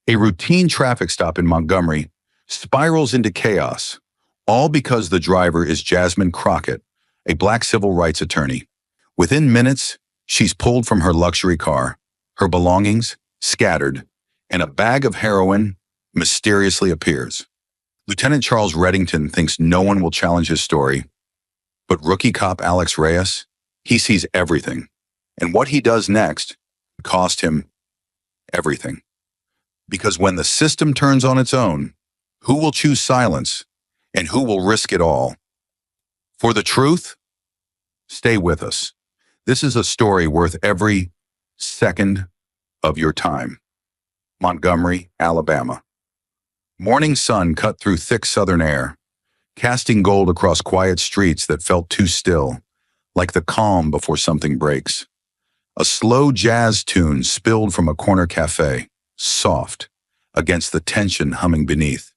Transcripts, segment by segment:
A routine traffic stop in Montgomery spirals into chaos, all because the driver is Jasmine Crockett, a black civil rights attorney. Within minutes, she's pulled from her luxury car, her belongings scattered, and a bag of heroin mysteriously appears. Lieutenant Charles Reddington thinks no one will challenge his story, but rookie cop Alex Reyes, he sees everything. And what he does next cost him everything. Because when the system turns on its own, who will choose silence and who will risk it all? For the truth, stay with us. This is a story worth every second of your time. Montgomery, Alabama. Morning sun cut through thick southern air, casting gold across quiet streets that felt too still, like the calm before something breaks. A slow jazz tune spilled from a corner cafe, soft, against the tension humming beneath.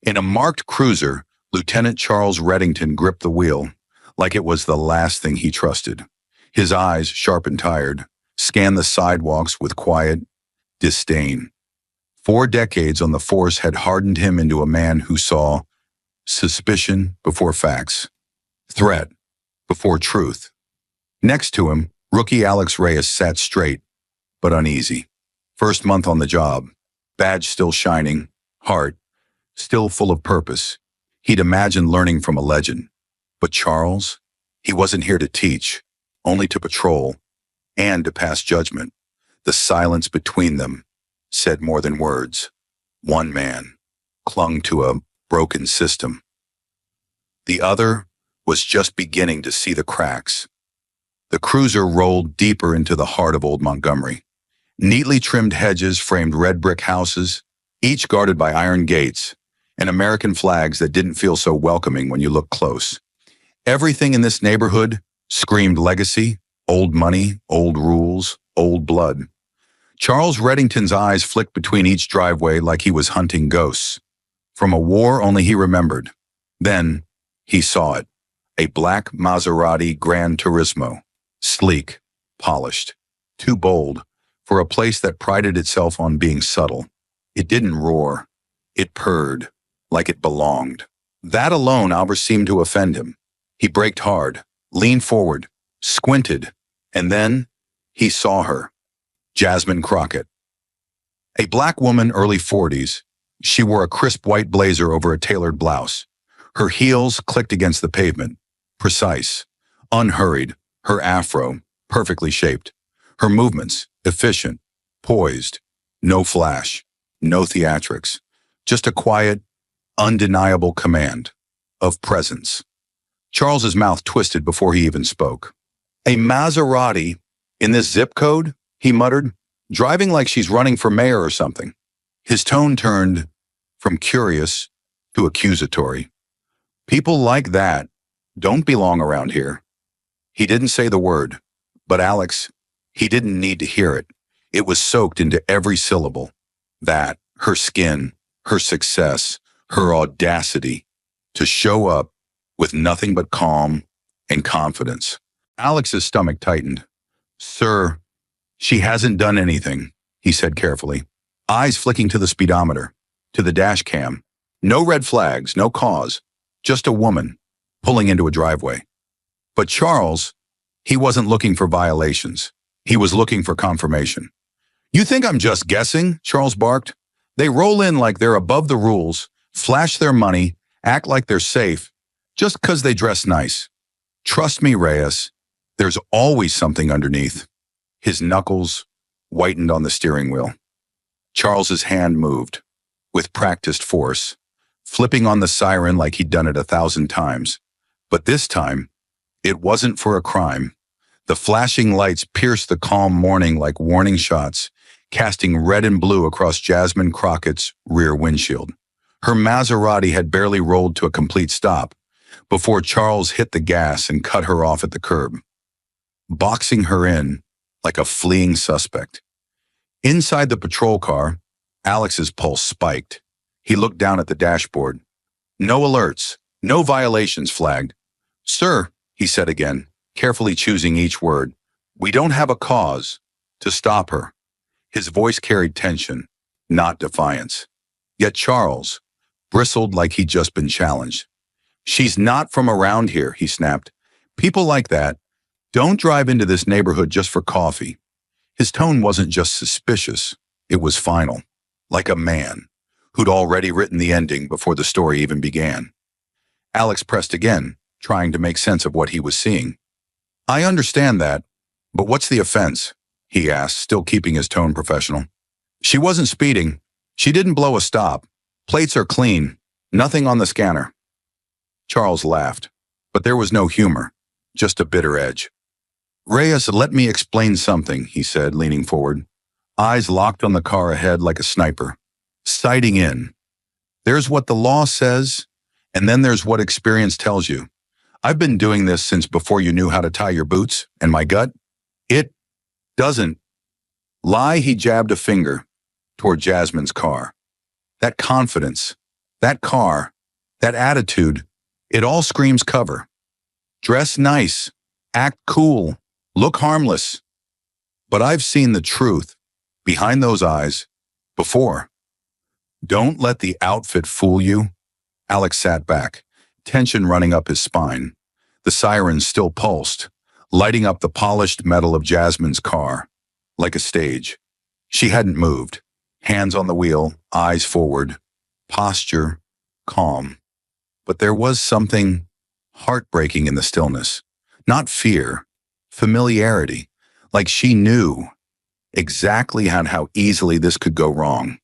In a marked cruiser, Lieutenant Charles Reddington gripped the wheel, like it was the last thing he trusted. His eyes, sharp and tired, scanned the sidewalks with quiet disdain. 4 decades on the force had hardened him into a man who saw suspicion before facts, threat before truth. Next to him, rookie Alex Reyes sat straight, but uneasy. First month on the job, badge still shining, heart still full of purpose. He'd imagined learning from a legend. But Charles, he wasn't here to teach, only to patrol and to pass judgment. The silence between them said more than words. One man clung to a broken system. The other was just beginning to see the cracks. The cruiser rolled deeper into the heart of old Montgomery. Neatly trimmed hedges framed red brick houses, each guarded by iron gates, and American flags that didn't feel so welcoming when you looked close. Everything in this neighborhood screamed legacy, old money, old rules, old blood. Charles Reddington's eyes flicked between each driveway like he was hunting ghosts. From a war only he remembered. Then he saw it. A black Maserati Gran Turismo. Sleek, polished, too bold for a place that prided itself on being subtle. It didn't roar. It purred, like it belonged. That alone however seemed to offend him. He braked hard, leaned forward, squinted, and then he saw her. Jasmine Crockett. A black woman, early 40s, she wore a crisp white blazer over a tailored blouse. Her heels clicked against the pavement, precise, unhurried, her afro perfectly shaped. Her movements, efficient, poised, no flash, no theatrics, just a quiet, undeniable command of presence. Charles's mouth twisted before he even spoke. A Maserati in this zip code? He muttered, driving like she's running for mayor or something. His tone turned from curious to accusatory. People like that don't belong around here. He didn't say the word, but Alex, he didn't need to hear it. It was soaked into every syllable. That, her skin, her success, her audacity to show up with nothing but calm and confidence. Alex's stomach tightened. Sir, she hasn't done anything, he said carefully, eyes flicking to the speedometer, to the dash cam. No red flags, no cause, just a woman pulling into a driveway. But Charles, he wasn't looking for violations. He was looking for confirmation. You think I'm just guessing? Charles barked. They roll in like they're above the rules, flash their money, act like they're safe, just 'cause they dress nice. Trust me, Reyes, there's always something underneath. His knuckles whitened on the steering wheel. Charles's hand moved, with practiced force, flipping on the siren like he'd done it 1,000 times. But this time, it wasn't for a crime. The flashing lights pierced the calm morning like warning shots, casting red and blue across Jasmine Crockett's rear windshield. Her Maserati had barely rolled to a complete stop before Charles hit the gas and cut her off at the curb, boxing her in like a fleeing suspect. Inside the patrol car, Alex's pulse spiked. He looked down at the dashboard. No alerts, no violations flagged. Sir, he said again, carefully choosing each word, we don't have a cause to stop her. His voice carried tension, not defiance. Yet Charles bristled like he'd just been challenged. "She's not from around here," he snapped. "People like that don't drive into this neighborhood just for coffee." His tone wasn't just suspicious, it was final, like a man who'd already written the ending before the story even began. Alex pressed again, trying to make sense of what he was seeing. "I understand that, but what's the offense?" he asked, still keeping his tone professional. "She wasn't speeding. She didn't blow a stop. Plates are clean. Nothing on the scanner." Charles laughed, but there was no humor, just a bitter edge. "Reyes, let me explain something," he said, leaning forward, eyes locked on the car ahead like a sniper. "Sighting in. There's what the law says, and then there's what experience tells you. I've been doing this since before you knew how to tie your boots, and my gut, it doesn't lie." He jabbed a finger toward Jasmine's car. "That confidence, that car, that attitude, it all screams cover. Dress nice, act cool, look harmless. But I've seen the truth behind those eyes before. Don't let the outfit fool you." Alex sat back, tension running up his spine. The sirens still pulsed, lighting up the polished metal of Jasmine's car, like a stage. She hadn't moved, hands on the wheel, eyes forward, posture calm. But there was something heartbreaking in the stillness. Not fear, familiarity, like she knew exactly how easily this could go wrong.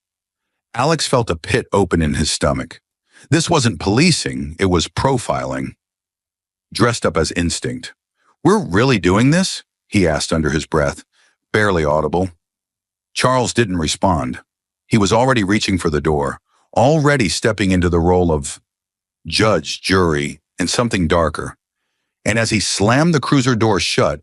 Alex felt a pit open in his stomach. This wasn't policing, it was profiling, dressed up as instinct. "We're really doing this?" he asked under his breath, barely audible. Charles didn't respond. He was already reaching for the door, already stepping into the role of judge, jury, and something darker. And as he slammed the cruiser door shut,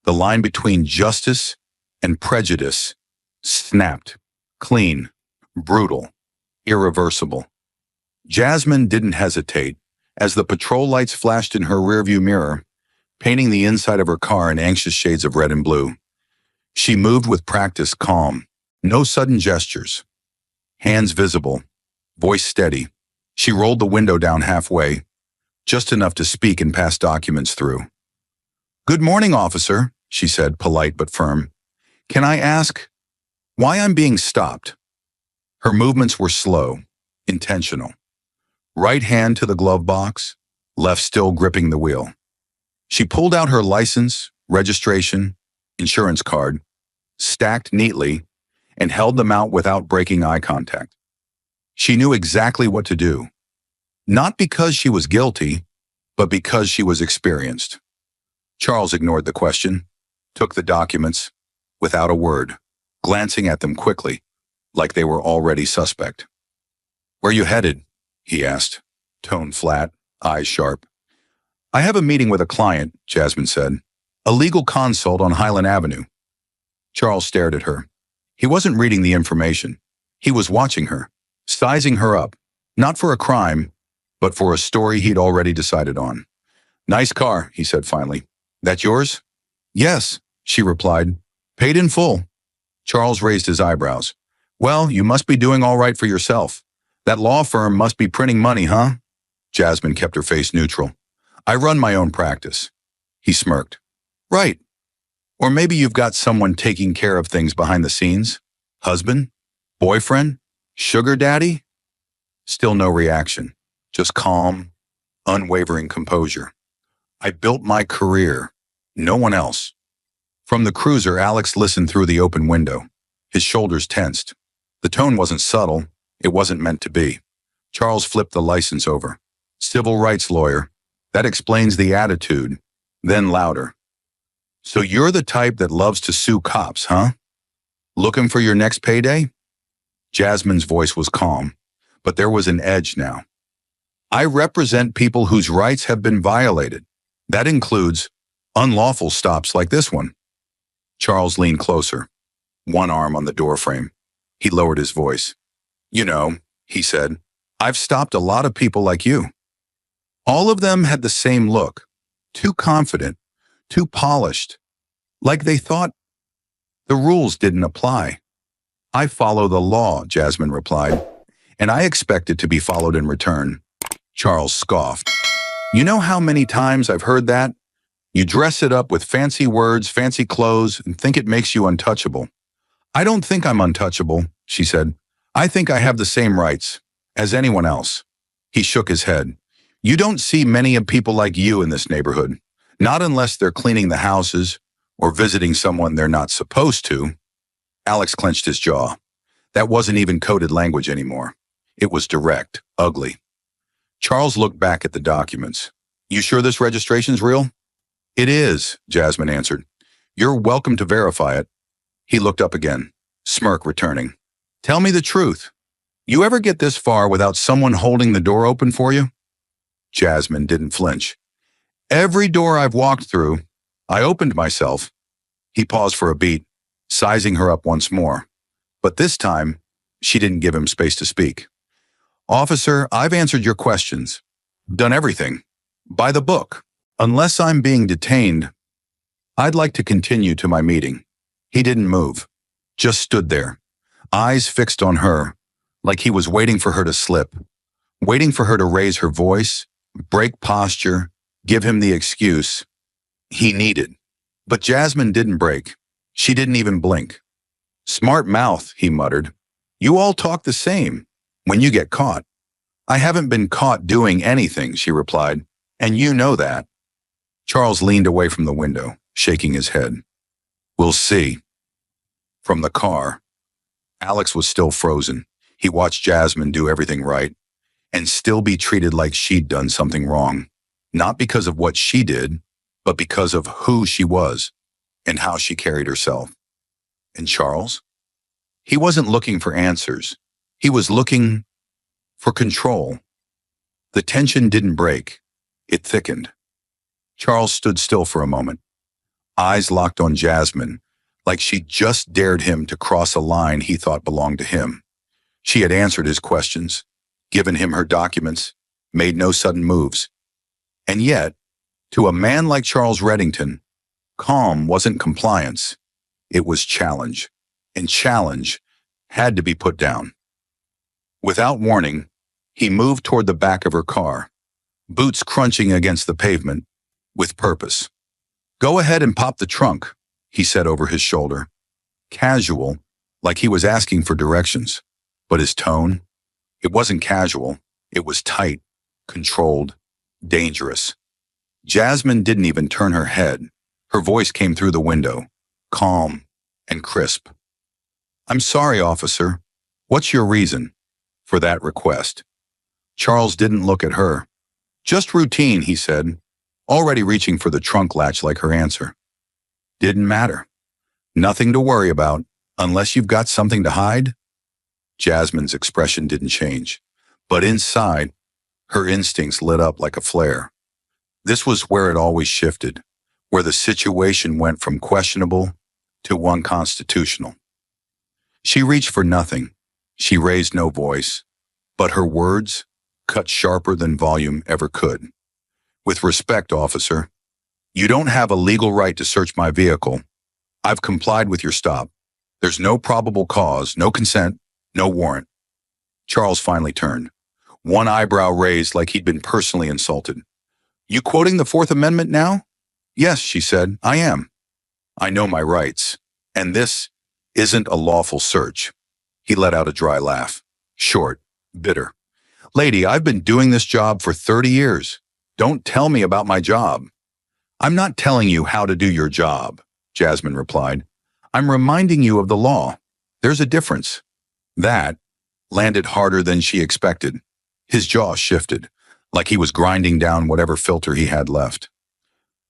the line between justice and prejudice snapped, clean, brutal, irreversible. Jasmine didn't hesitate as the patrol lights flashed in her rearview mirror, painting the inside of her car in anxious shades of red and blue. She moved with practiced calm, no sudden gestures. Hands visible, voice steady. She rolled the window down halfway, just enough to speak and pass documents through. "Good morning, officer," she said, polite but firm. "Can I ask why I'm being stopped?" Her movements were slow, intentional. Right hand to the glove box, left still gripping the wheel. She pulled out her license, registration, insurance card, stacked neatly, and held them out without breaking eye contact. She knew exactly what to do. Not because she was guilty, but because she was experienced. Charles ignored the question, took the documents, without a word, glancing at them quickly, like they were already suspect. "Where you headed?" he asked, tone flat, eyes sharp. "I have a meeting with a client," Jasmine said. "A legal consult on Highland Avenue." Charles stared at her. He wasn't reading the information. He was watching her, sizing her up, not for a crime, but for a story he'd already decided on. "Nice car," he said finally. "That yours?" "Yes," she replied. "Paid in full." Charles raised his eyebrows. "Well, you must be doing all right for yourself. That law firm must be printing money, huh?" Jasmine kept her face neutral. "I run my own practice." He smirked. "Right. Or maybe you've got someone taking care of things behind the scenes? Husband? Boyfriend? Sugar daddy?" Still no reaction, just calm, unwavering composure. "I built my career, no one else." From the cruiser, Alex listened through the open window. His shoulders tensed. The tone wasn't subtle. It wasn't meant to be. Charles flipped the license over. "Civil rights lawyer. That explains the attitude." Then louder. "So you're the type that loves to sue cops, huh? Looking for your next payday?" Jasmine's voice was calm, but there was an edge now. "I represent people whose rights have been violated. That includes unlawful stops like this one." Charles leaned closer, one arm on the doorframe. He lowered his voice. "You know," he said, "I've stopped a lot of people like you. All of them had the same look, too confident, too polished, like they thought the rules didn't apply. I follow the law, Jasmine replied, and I expect it to be followed in return. Charles scoffed. You know how many times I've heard that? You dress it up with fancy words, fancy clothes, and think it makes you untouchable. I don't think I'm untouchable, she said. I think I have the same rights as anyone else. He shook his head. You don't see many of people like you in this neighborhood, not unless they're cleaning the houses or visiting someone they're not supposed to. Alex clenched his jaw. That wasn't even coded language anymore. It was direct, ugly. Charles looked back at the documents. You sure this registration's real? It is, Jasmine answered. You're welcome to verify it. He looked up again, smirk returning. Tell me the truth. You ever get this far without someone holding the door open for you? Jasmine didn't flinch. Every door I've walked through, I opened myself. He paused for a beat, sizing her up once more. But this time, she didn't give him space to speak. Officer, I've answered your questions. Done everything. By the book. Unless I'm being detained, I'd like to continue to my meeting. He didn't move, just stood there, eyes fixed on her, like he was waiting for her to slip, waiting for her to raise her voice, break posture, give him the excuse he needed. But Jasmine didn't break. She didn't even blink. Smart mouth, he muttered. You all talk the same when you get caught. I haven't been caught doing anything, she replied, and you know that. Charles leaned away from the window, shaking his head. We'll see. From the car, Alex was still frozen. He watched Jasmine do everything right and still be treated like she'd done something wrong, not because of what she did, but because of who she was and how she carried herself. And Charles? He wasn't looking for answers. He was looking for control. The tension didn't break. It thickened. Charles stood still for a moment, eyes locked on Jasmine, like she just dared him to cross a line he thought belonged to him. She had answered his questions, given him her documents, made no sudden moves. And yet, to a man like Charles Reddington, calm wasn't compliance. It was challenge, and challenge had to be put down. Without warning, he moved toward the back of her car, boots crunching against the pavement, with purpose. Go ahead and pop the trunk, he said over his shoulder. Casual, like he was asking for directions. But his tone? It wasn't casual. It was tight, controlled, dangerous. Jasmine didn't even turn her head. Her voice came through the window, calm and crisp. I'm sorry, officer. What's your reason for that request? Charles didn't look at her. Just routine, he said, already reaching for the trunk latch like her answer. Didn't matter. Nothing to worry about, unless you've got something to hide. Jasmine's expression didn't change, but inside, her instincts lit up like a flare. This was where it always shifted, where the situation went from questionable to unconstitutional. She reached for nothing. She raised no voice, but her words cut sharper than volume ever could. With respect, officer, you don't have a legal right to search my vehicle. I've complied with your stop. There's no probable cause, no consent, no warrant. Charles finally turned, one eyebrow raised like he'd been personally insulted. You quoting the Fourth Amendment now? Yes, she said, I am. I know my rights, and this isn't a lawful search. He let out a dry laugh, short, bitter. Lady, I've been doing this job for 30 years. Don't tell me about my job. I'm not telling you how to do your job, Jasmine replied. I'm reminding you of the law. There's a difference. That landed harder than she expected. His jaw shifted, like he was grinding down whatever filter he had left.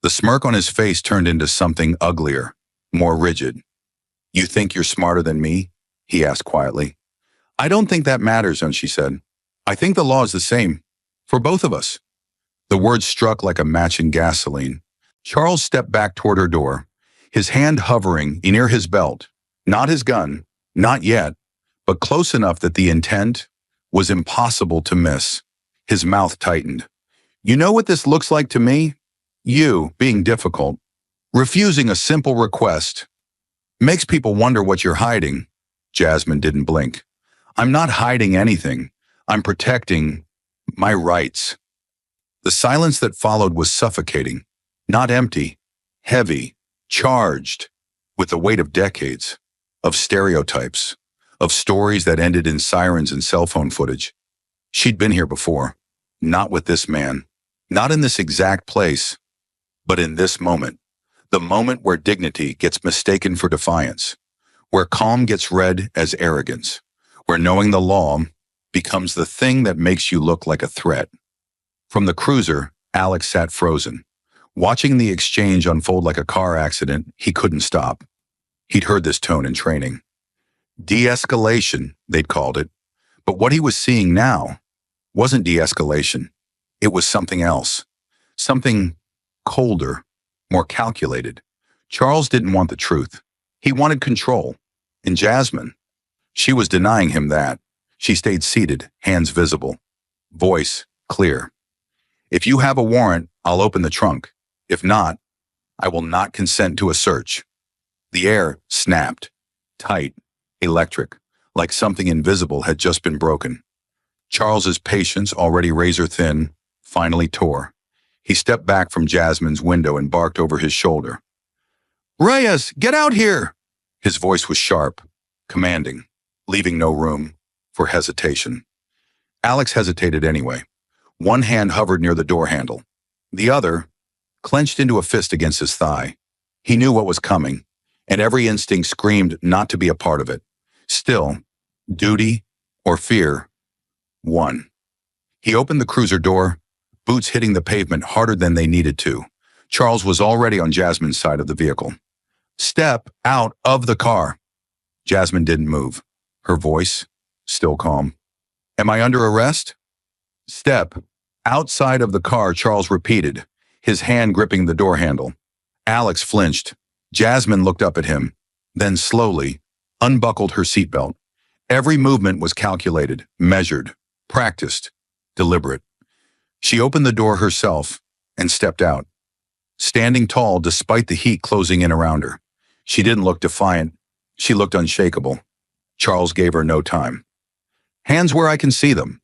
The smirk on his face turned into something uglier, more rigid. You think you're smarter than me? He asked quietly. I don't think that matters, she said. I think the law is the same for both of us. The words struck like a match in gasoline. Charles stepped back toward her door, his hand hovering near his belt. Not his gun, not yet, but close enough that the intent was impossible to miss. His mouth tightened. You know what this looks like to me? You being difficult, refusing a simple request. Makes people wonder what you're hiding. Jasmine didn't blink. I'm not hiding anything. I'm protecting my rights. The silence that followed was suffocating, not empty, heavy, charged, with the weight of decades, of stereotypes, of stories that ended in sirens and cell phone footage. She'd been here before, not with this man, not in this exact place, but in this moment, the moment where dignity gets mistaken for defiance, where calm gets read as arrogance, where knowing the law becomes the thing that makes you look like a threat. From the cruiser, Alex sat frozen. Watching the exchange unfold like a car accident, he couldn't stop. He'd heard this tone in training. De-escalation, they'd called it. But what he was seeing now wasn't de-escalation. It was something else. Something colder, more calculated. Charles didn't want the truth. He wanted control. And Jasmine, she was denying him that. She stayed seated, hands visible. Voice clear. If you have a warrant, I'll open the trunk. If not, I will not consent to a search. The air snapped, tight, electric, like something invisible had just been broken. Charles's patience, already razor-thin, finally tore. He stepped back from Jasmine's window and barked over his shoulder. "Reyes, get out here!" His voice was sharp, commanding, leaving no room for hesitation. Alex hesitated anyway. One hand hovered near the door handle. The other clenched into a fist against his thigh. He knew what was coming, and every instinct screamed not to be a part of it. Still, duty or fear won. He opened the cruiser door, boots hitting the pavement harder than they needed to. Charles was already on Jasmine's side of the vehicle. "Step out of the car." Jasmine didn't move, her voice still calm. "Am I under arrest?" "Step outside of the car," Charles repeated, his hand gripping the door handle. Alex flinched. Jasmine looked up at him, then slowly unbuckled her seatbelt. Every movement was calculated, measured, practiced, deliberate. She opened the door herself and stepped out, standing tall despite the heat closing in around her. She didn't look defiant. She looked unshakable. Charles gave her no time. "Hands where I can see them."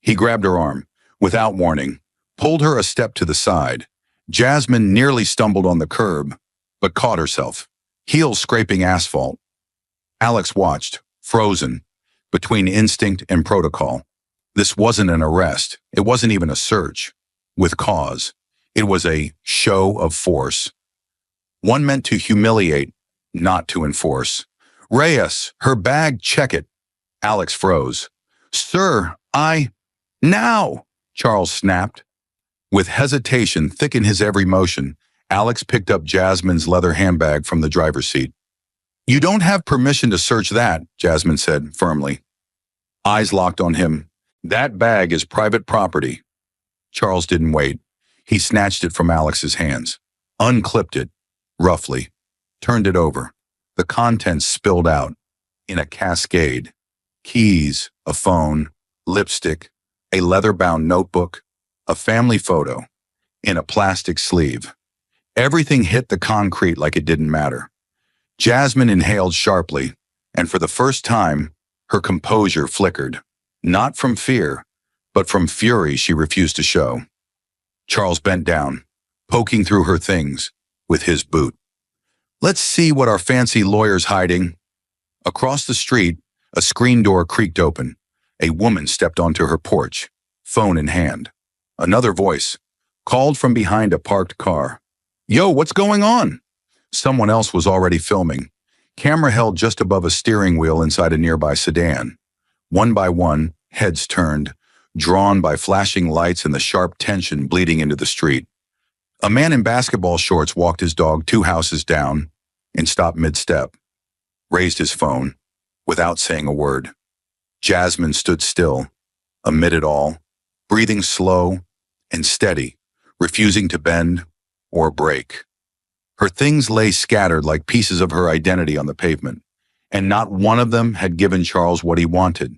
He grabbed her arm, without warning, pulled her a step to the side. Jasmine nearly stumbled on the curb, but caught herself, heels scraping asphalt. Alex watched, frozen, between instinct and protocol. This wasn't an arrest. It wasn't even a search, with cause. It was a show of force. One meant to humiliate, not to enforce. "Reyes, her bag, check it." Alex froze. "Sir, Now!" Charles snapped. With hesitation thick in his every motion, Alex picked up Jasmine's leather handbag from the driver's seat. "You don't have permission to search that," Jasmine said firmly. Eyes locked on him. "That bag is private property." Charles didn't wait. He snatched it from Alex's hands, unclipped it, roughly, turned it over. The contents spilled out, in a cascade. Keys, a phone, lipstick, a leather-bound notebook, a family photo, in a plastic sleeve. Everything hit the concrete like it didn't matter. Jasmine inhaled sharply, and for the first time, her composure flickered. Not from fear, but from fury she refused to show. Charles bent down, poking through her things with his boot. "Let's see what our fancy lawyer's hiding." Across the street, a screen door creaked open. A woman stepped onto her porch, phone in hand. Another voice called from behind a parked car. "Yo, what's going on?" Someone else was already filming, camera held just above a steering wheel inside a nearby sedan. One by one, heads turned, drawn by flashing lights and the sharp tension bleeding into the street. A man in basketball shorts walked his dog 2 houses down and stopped mid-step, raised his phone, without saying a word. Jasmine stood still, amid it all, breathing slow and steady, refusing to bend or break. Her things lay scattered like pieces of her identity on the pavement, and not one of them had given Charles what he wanted.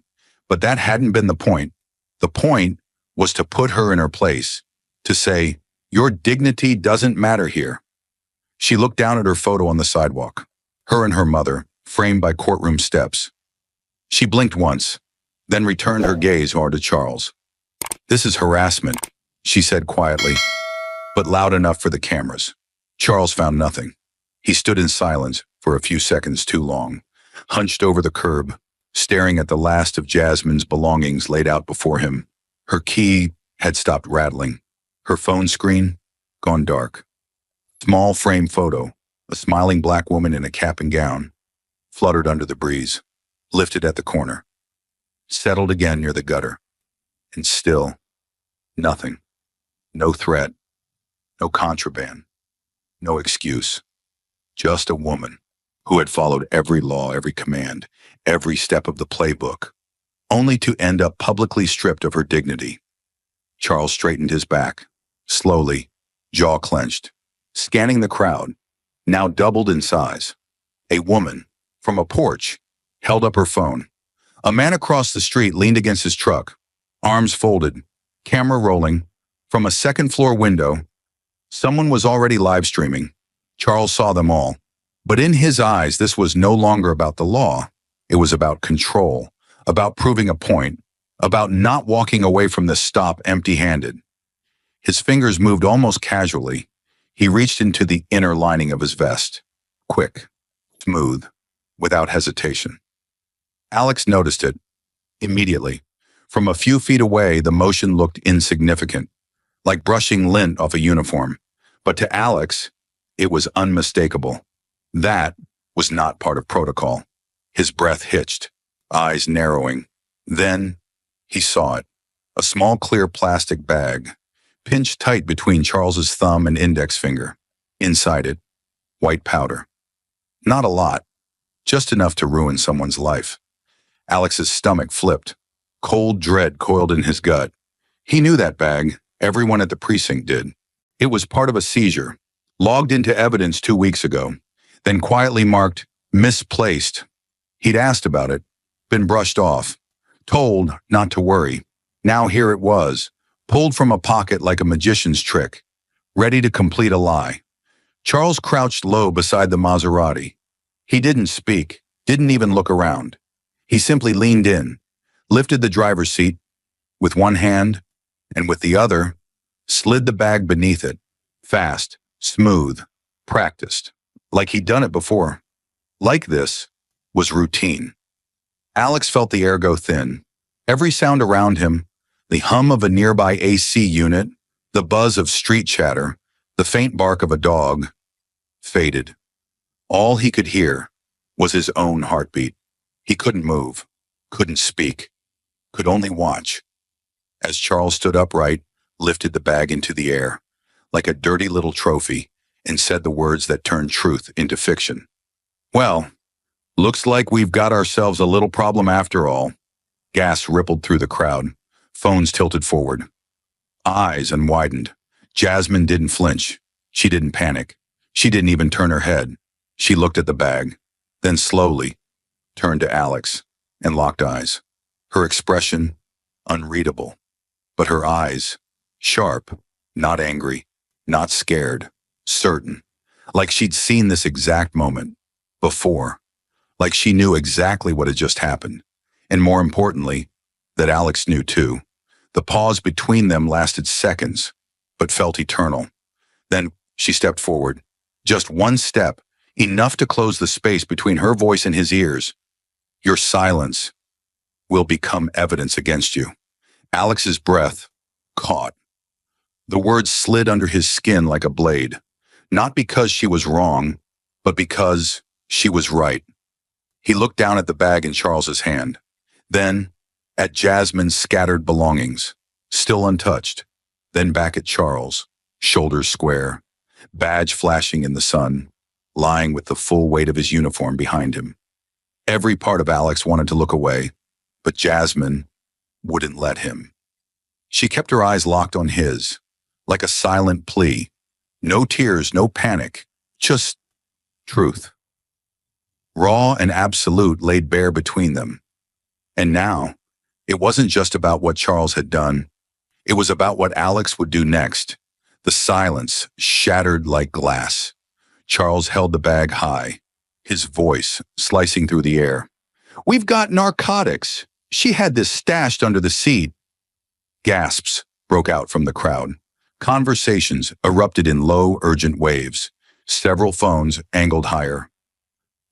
But that hadn't been the point. The point was to put her in her place, to say, "Your dignity doesn't matter here." She looked down at her photo on the sidewalk, her and her mother, framed by courtroom steps. She blinked once, then returned her gaze hard to Charles. "This is harassment," she said quietly, but loud enough for the cameras. Charles found nothing. He stood in silence for a few seconds too long, hunched over the curb, staring at the last of Jasmine's belongings laid out before him. Her key had stopped rattling. Her phone screen gone dark. Small frame photo, a smiling black woman in a cap and gown, fluttered under the breeze, lifted at the corner, settled again near the gutter. And still, nothing. No threat, no contraband, no excuse. Just a woman who had followed every law, every command, every step of the playbook, only to end up publicly stripped of her dignity. Charles straightened his back, slowly, jaw clenched, scanning the crowd, now doubled in size. A woman, from a porch, held up her phone. A man across the street leaned against his truck, arms folded, camera rolling. From a second-floor window, someone was already live streaming. Charles saw them all. But in his eyes, this was no longer about the law. It was about control, about proving a point, about not walking away from the stop empty-handed. His fingers moved almost casually. He reached into the inner lining of his vest. Quick, smooth, without hesitation. Alex noticed it immediately. From a few feet away, the motion looked insignificant, like brushing lint off a uniform. But to Alex, it was unmistakable. That was not part of protocol. His breath hitched, eyes narrowing. Then he saw it. A small clear plastic bag, pinched tight between Charles's thumb and index finger. Inside it, white powder. Not a lot, just enough to ruin someone's life. Alex's stomach flipped. Cold dread coiled in his gut. He knew that bag. Everyone at the precinct did. It was part of a seizure, logged into evidence 2 weeks ago, then quietly marked misplaced. He'd asked about it, been brushed off, told not to worry. Now here it was, pulled from a pocket like a magician's trick, ready to complete a lie. Charles crouched low beside the Maserati. He didn't speak, didn't even look around. He simply leaned in, lifted the driver's seat with one hand, and with the other, slid the bag beneath it, fast, smooth, practiced, like he'd done it before. Like this was routine. Alex felt the air go thin. Every sound around him, the hum of a nearby AC unit, the buzz of street chatter, the faint bark of a dog, faded. All he could hear was his own heartbeat. He couldn't move, couldn't speak, could only watch. As Charles stood upright, lifted the bag into the air, like a dirty little trophy, and said the words that turned truth into fiction. "Well, looks like we've got ourselves a little problem after all." Gas rippled through the crowd, phones tilted forward. Eyes unwidened. Jasmine didn't flinch. She didn't panic. She didn't even turn her head. She looked at the bag, then slowly turned to Alex and locked eyes. Her expression unreadable, but her eyes sharp, not angry, not scared, certain, like she'd seen this exact moment before, like she knew exactly what had just happened, and more importantly, that Alex knew too. The pause between them lasted seconds, but felt eternal. Then she stepped forward, just one step, enough to close the space between her voice and his ears. "Your silence will become evidence against you." Alex's breath caught. The words slid under his skin like a blade, not because she was wrong, but because she was right. He looked down at the bag in Charles's hand, then at Jasmine's scattered belongings, still untouched, then back at Charles, shoulders square, badge flashing in the sun, lying with the full weight of his uniform behind him. Every part of Alex wanted to look away, but Jasmine wouldn't let him. She kept her eyes locked on his, like a silent plea. No tears, no panic, just truth. Raw and absolute laid bare between them. And now, it wasn't just about what Charles had done. It was about what Alex would do next. The silence shattered like glass. Charles held the bag high, his voice slicing through the air. We've got narcotics. She had this stashed under the seat. Gasps broke out from the crowd. Conversations erupted in low, urgent waves. Several phones angled higher.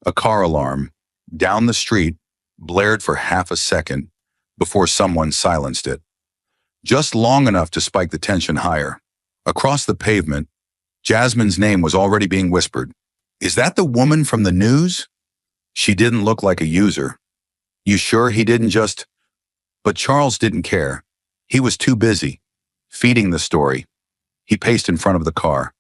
A car alarm, down the street, blared for half a second before someone silenced it. Just long enough to spike the tension higher. Across the pavement, Jasmine's name was already being whispered. Is that the woman from the news? She didn't look like a user. You sure he didn't just... But Charles didn't care. He was too busy, feeding the story. He paced in front of the car,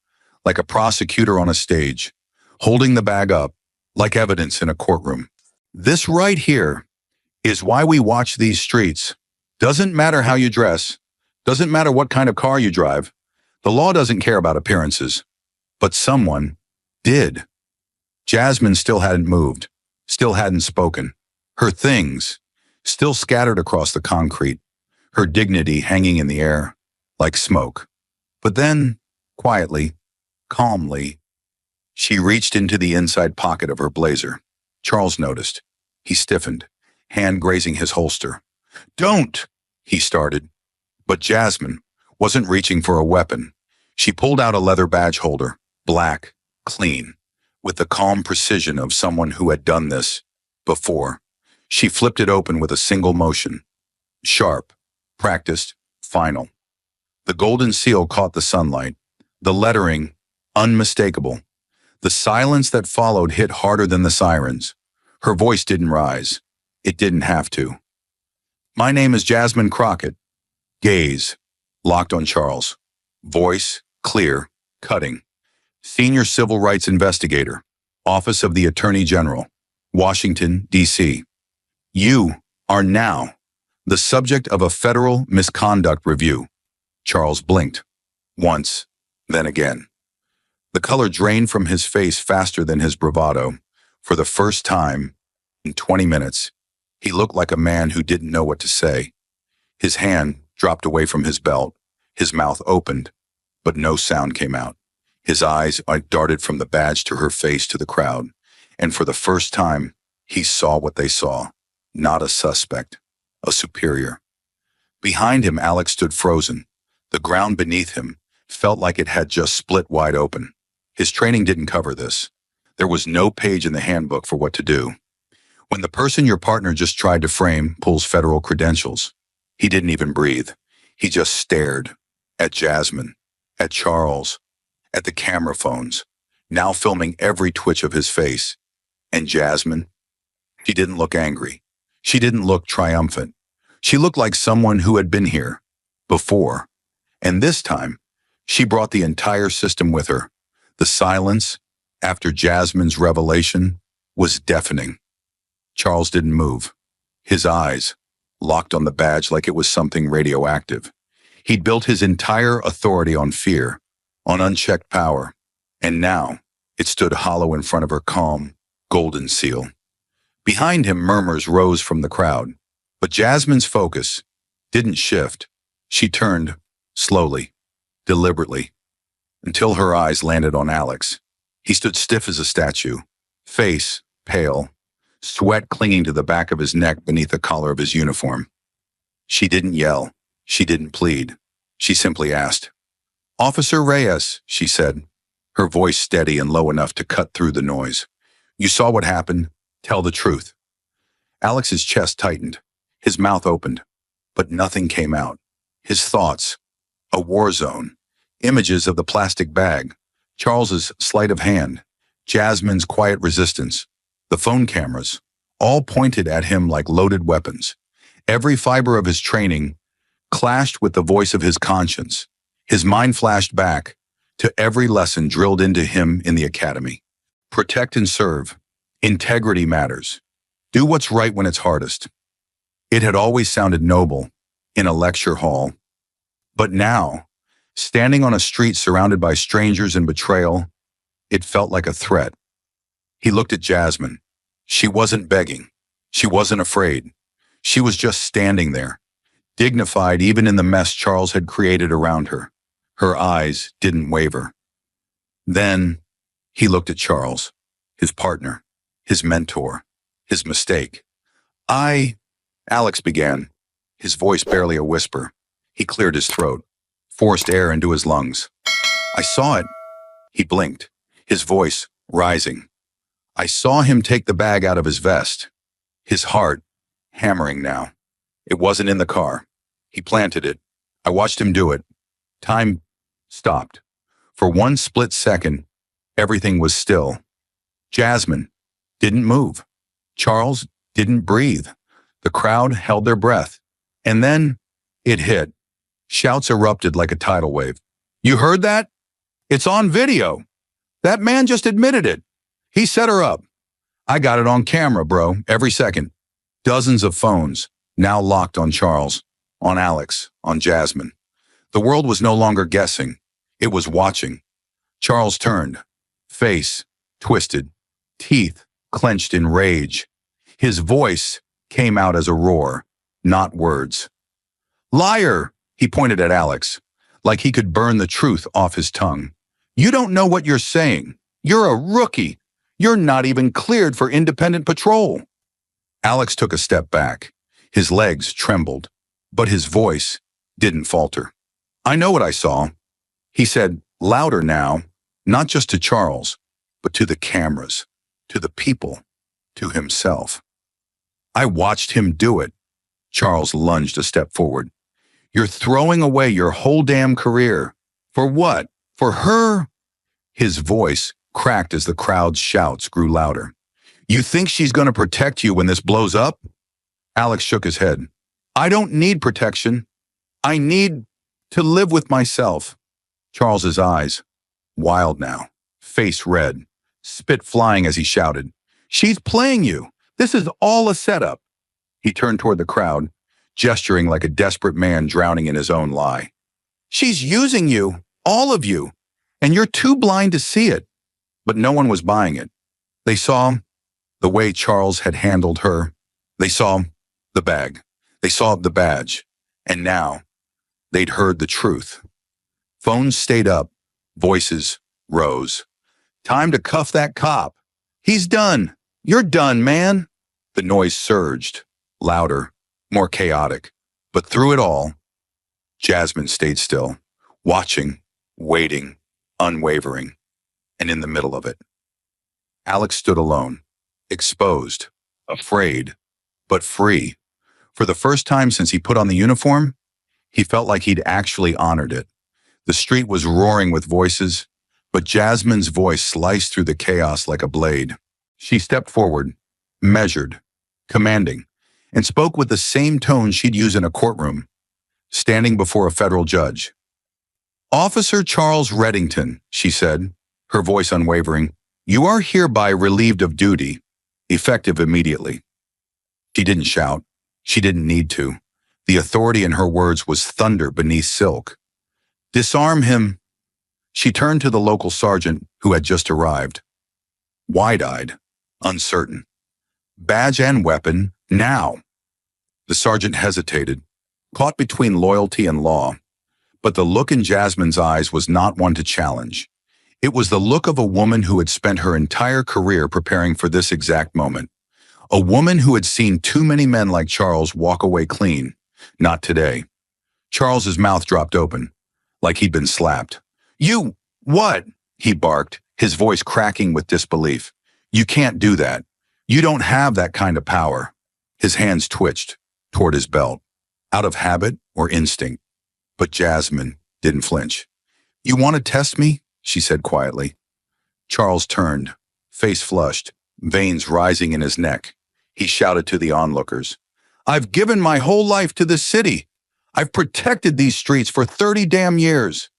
like a prosecutor on a stage, holding the bag up, like evidence in a courtroom. This right here is why we watch these streets. Doesn't matter how you dress, doesn't matter what kind of car you drive. The law doesn't care about appearances. But someone did. Jasmine still hadn't moved, still hadn't spoken. Her things still scattered across the concrete, her dignity hanging in the air, like smoke. But then, quietly, calmly, she reached into the inside pocket of her blazer. Charles noticed. He stiffened, hand grazing his holster. Don't, he started. But Jasmine wasn't reaching for a weapon. She pulled out a leather badge holder, black, clean, with the calm precision of someone who had done this before. She flipped it open with a single motion. Sharp, practiced, final. The golden seal caught the sunlight, the lettering unmistakable. The silence that followed hit harder than the sirens. Her voice didn't rise. It didn't have to. My name is Jasmine Crockett. Gaze locked on Charles. Voice clear, cutting. Senior Civil Rights Investigator, Office of the Attorney General, Washington, D.C. You are now the subject of a federal misconduct review. Charles blinked. Once, then again. The color drained from his face faster than his bravado. For the first time in 20 minutes, he looked like a man who didn't know what to say. His hand dropped away from his belt. His mouth opened, but no sound came out. His eyes darted from the badge to her face to the crowd. And for the first time, he saw what they saw. Not a suspect, a superior. Behind him, Alex stood frozen. The ground beneath him felt like it had just split wide open. His training didn't cover this. There was no page in the handbook for what to do. When the person your partner just tried to frame pulls federal credentials, he didn't even breathe. He just stared at Jasmine, at Charles, at the camera phones, now filming every twitch of his face. And Jasmine, she didn't look angry. She didn't look triumphant. She looked like someone who had been here before. And this time, she brought the entire system with her. The silence after Jasmine's revelation was deafening. Charles didn't move. His eyes locked on the badge like it was something radioactive. He'd built his entire authority on fear, on unchecked power, and now it stood hollow in front of her calm, golden seal. Behind him, murmurs rose from the crowd, but Jasmine's focus didn't shift. She turned slowly, deliberately, until her eyes landed on Alex. He stood stiff as a statue, face pale, sweat clinging to the back of his neck beneath the collar of his uniform. She didn't yell. She didn't plead. She simply asked. Officer Reyes, she said, her voice steady and low enough to cut through the noise. You saw what happened. Tell the truth. Alex's chest tightened. His mouth opened, but nothing came out. His thoughts, a war zone, images of the plastic bag, Charles's sleight of hand, Jasmine's quiet resistance, the phone cameras, all pointed at him like loaded weapons. Every fiber of his training clashed with the voice of his conscience. His mind flashed back to every lesson drilled into him in the academy. Protect and serve. Integrity matters. Do what's right when it's hardest. It had always sounded noble in a lecture hall. But now, standing on a street surrounded by strangers and betrayal, it felt like a threat. He looked at Jasmine. She wasn't begging. She wasn't afraid. She was just standing there, dignified even in the mess Charles had created around her. Her eyes didn't waver. Then he looked at Charles, his partner, his mentor, his mistake, I, Alex began, his voice barely a whisper. He cleared his throat, forced air into his lungs. I saw it. He blinked, his voice rising. I saw him take the bag out of his vest, his heart hammering now. It wasn't in the car. He planted it. I watched him do it. Time stopped. For one split second, everything was still. Jasmine didn't move. Charles didn't breathe. The crowd held their breath. And then it hit. Shouts erupted like a tidal wave. You heard that? It's on video. That man just admitted it. He set her up. I got it on camera, bro, every second. Dozens of phones, now locked on Charles, on Alex, on Jasmine. The world was no longer guessing. It was watching. Charles turned, face twisted, teeth clenched in rage. His voice came out as a roar, not words. Liar, he pointed at Alex, like he could burn the truth off his tongue. You don't know what you're saying. You're a rookie. You're not even cleared for independent patrol. Alex took a step back. His legs trembled, but his voice didn't falter. I know what I saw. He said, louder now, not just to Charles, but to the cameras, to the people, to himself. I watched him do it. Charles lunged a step forward. You're throwing away your whole damn career. For what? For her? His voice cracked as the crowd's shouts grew louder. You think she's going to protect you when this blows up? Alex shook his head. I don't need protection. I need to live with myself. Charles's eyes, wild now, face red, spit flying as he shouted. She's playing you. This is all a setup. He turned toward the crowd, gesturing like a desperate man drowning in his own lie. She's using you, all of you, and you're too blind to see it. But no one was buying it. They saw the way Charles had handled her. They saw the bag. They saw the badge. And now they'd heard the truth. Phones stayed up. Voices rose. Time to cuff that cop. He's done. You're done, man. The noise surged, louder, more chaotic. But through it all, Jasmine stayed still, watching, waiting, unwavering. And in the middle of it, Alex stood alone, exposed, afraid, but free. For the first time since he put on the uniform, he felt like he'd actually honored it. The street was roaring with voices, but Jasmine's voice sliced through the chaos like a blade. She stepped forward, measured, commanding, and spoke with the same tone she'd use in a courtroom, standing before a federal judge. Officer Charles Reddington, she said, her voice unwavering, you are hereby relieved of duty, effective immediately. She didn't shout. She didn't need to. The authority in her words was thunder beneath silk. Disarm him. She turned to the local sergeant who had just arrived. Wide-eyed, uncertain. Badge and weapon, now. The sergeant hesitated, caught between loyalty and law. But the look in Jasmine's eyes was not one to challenge. It was the look of a woman who had spent her entire career preparing for this exact moment. A woman who had seen too many men like Charles walk away clean. Not today. Charles's mouth dropped open, like he'd been slapped. You, what? He barked, his voice cracking with disbelief. You can't do that. You don't have that kind of power. His hands twitched toward his belt, out of habit or instinct. But Jasmine didn't flinch. You want to test me? She said quietly. Charles turned, face flushed, veins rising in his neck. He shouted to the onlookers. I've given my whole life to this city. I've protected these streets for 30 damn years.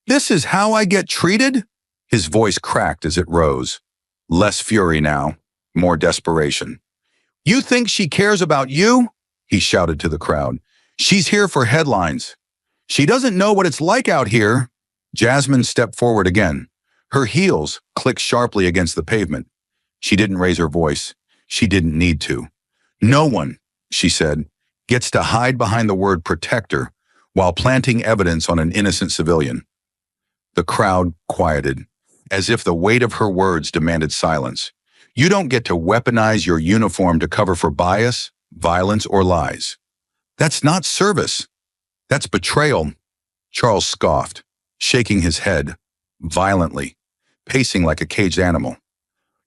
This is how I get treated? His voice cracked as it rose. Less fury now, more desperation. You think she cares about you? He shouted to the crowd. She's here for headlines. She doesn't know what it's like out here. Jasmine stepped forward again. Her heels clicked sharply against the pavement. She didn't raise her voice. She didn't need to. No one, she said, gets to hide behind the word protector while planting evidence on an innocent civilian. The crowd quieted, as if the weight of her words demanded silence. You don't get to weaponize your uniform to cover for bias, violence, or lies. That's not service. That's betrayal. Charles scoffed, shaking his head violently, pacing like a caged animal.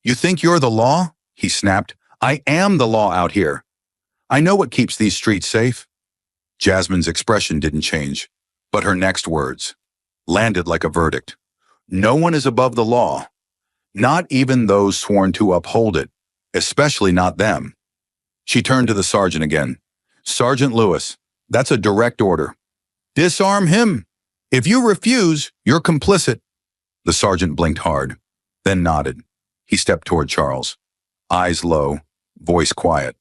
You think you're the law? He snapped. I am the law out here. I know what keeps these streets safe. Jasmine's expression didn't change, but her next words landed like a verdict. No one is above the law, not even those sworn to uphold it, especially not them. She turned to the sergeant again. Sergeant Lewis, that's a direct order. Disarm him. If you refuse, you're complicit. The sergeant blinked hard, then nodded. He stepped toward Charles, eyes low, voice quiet.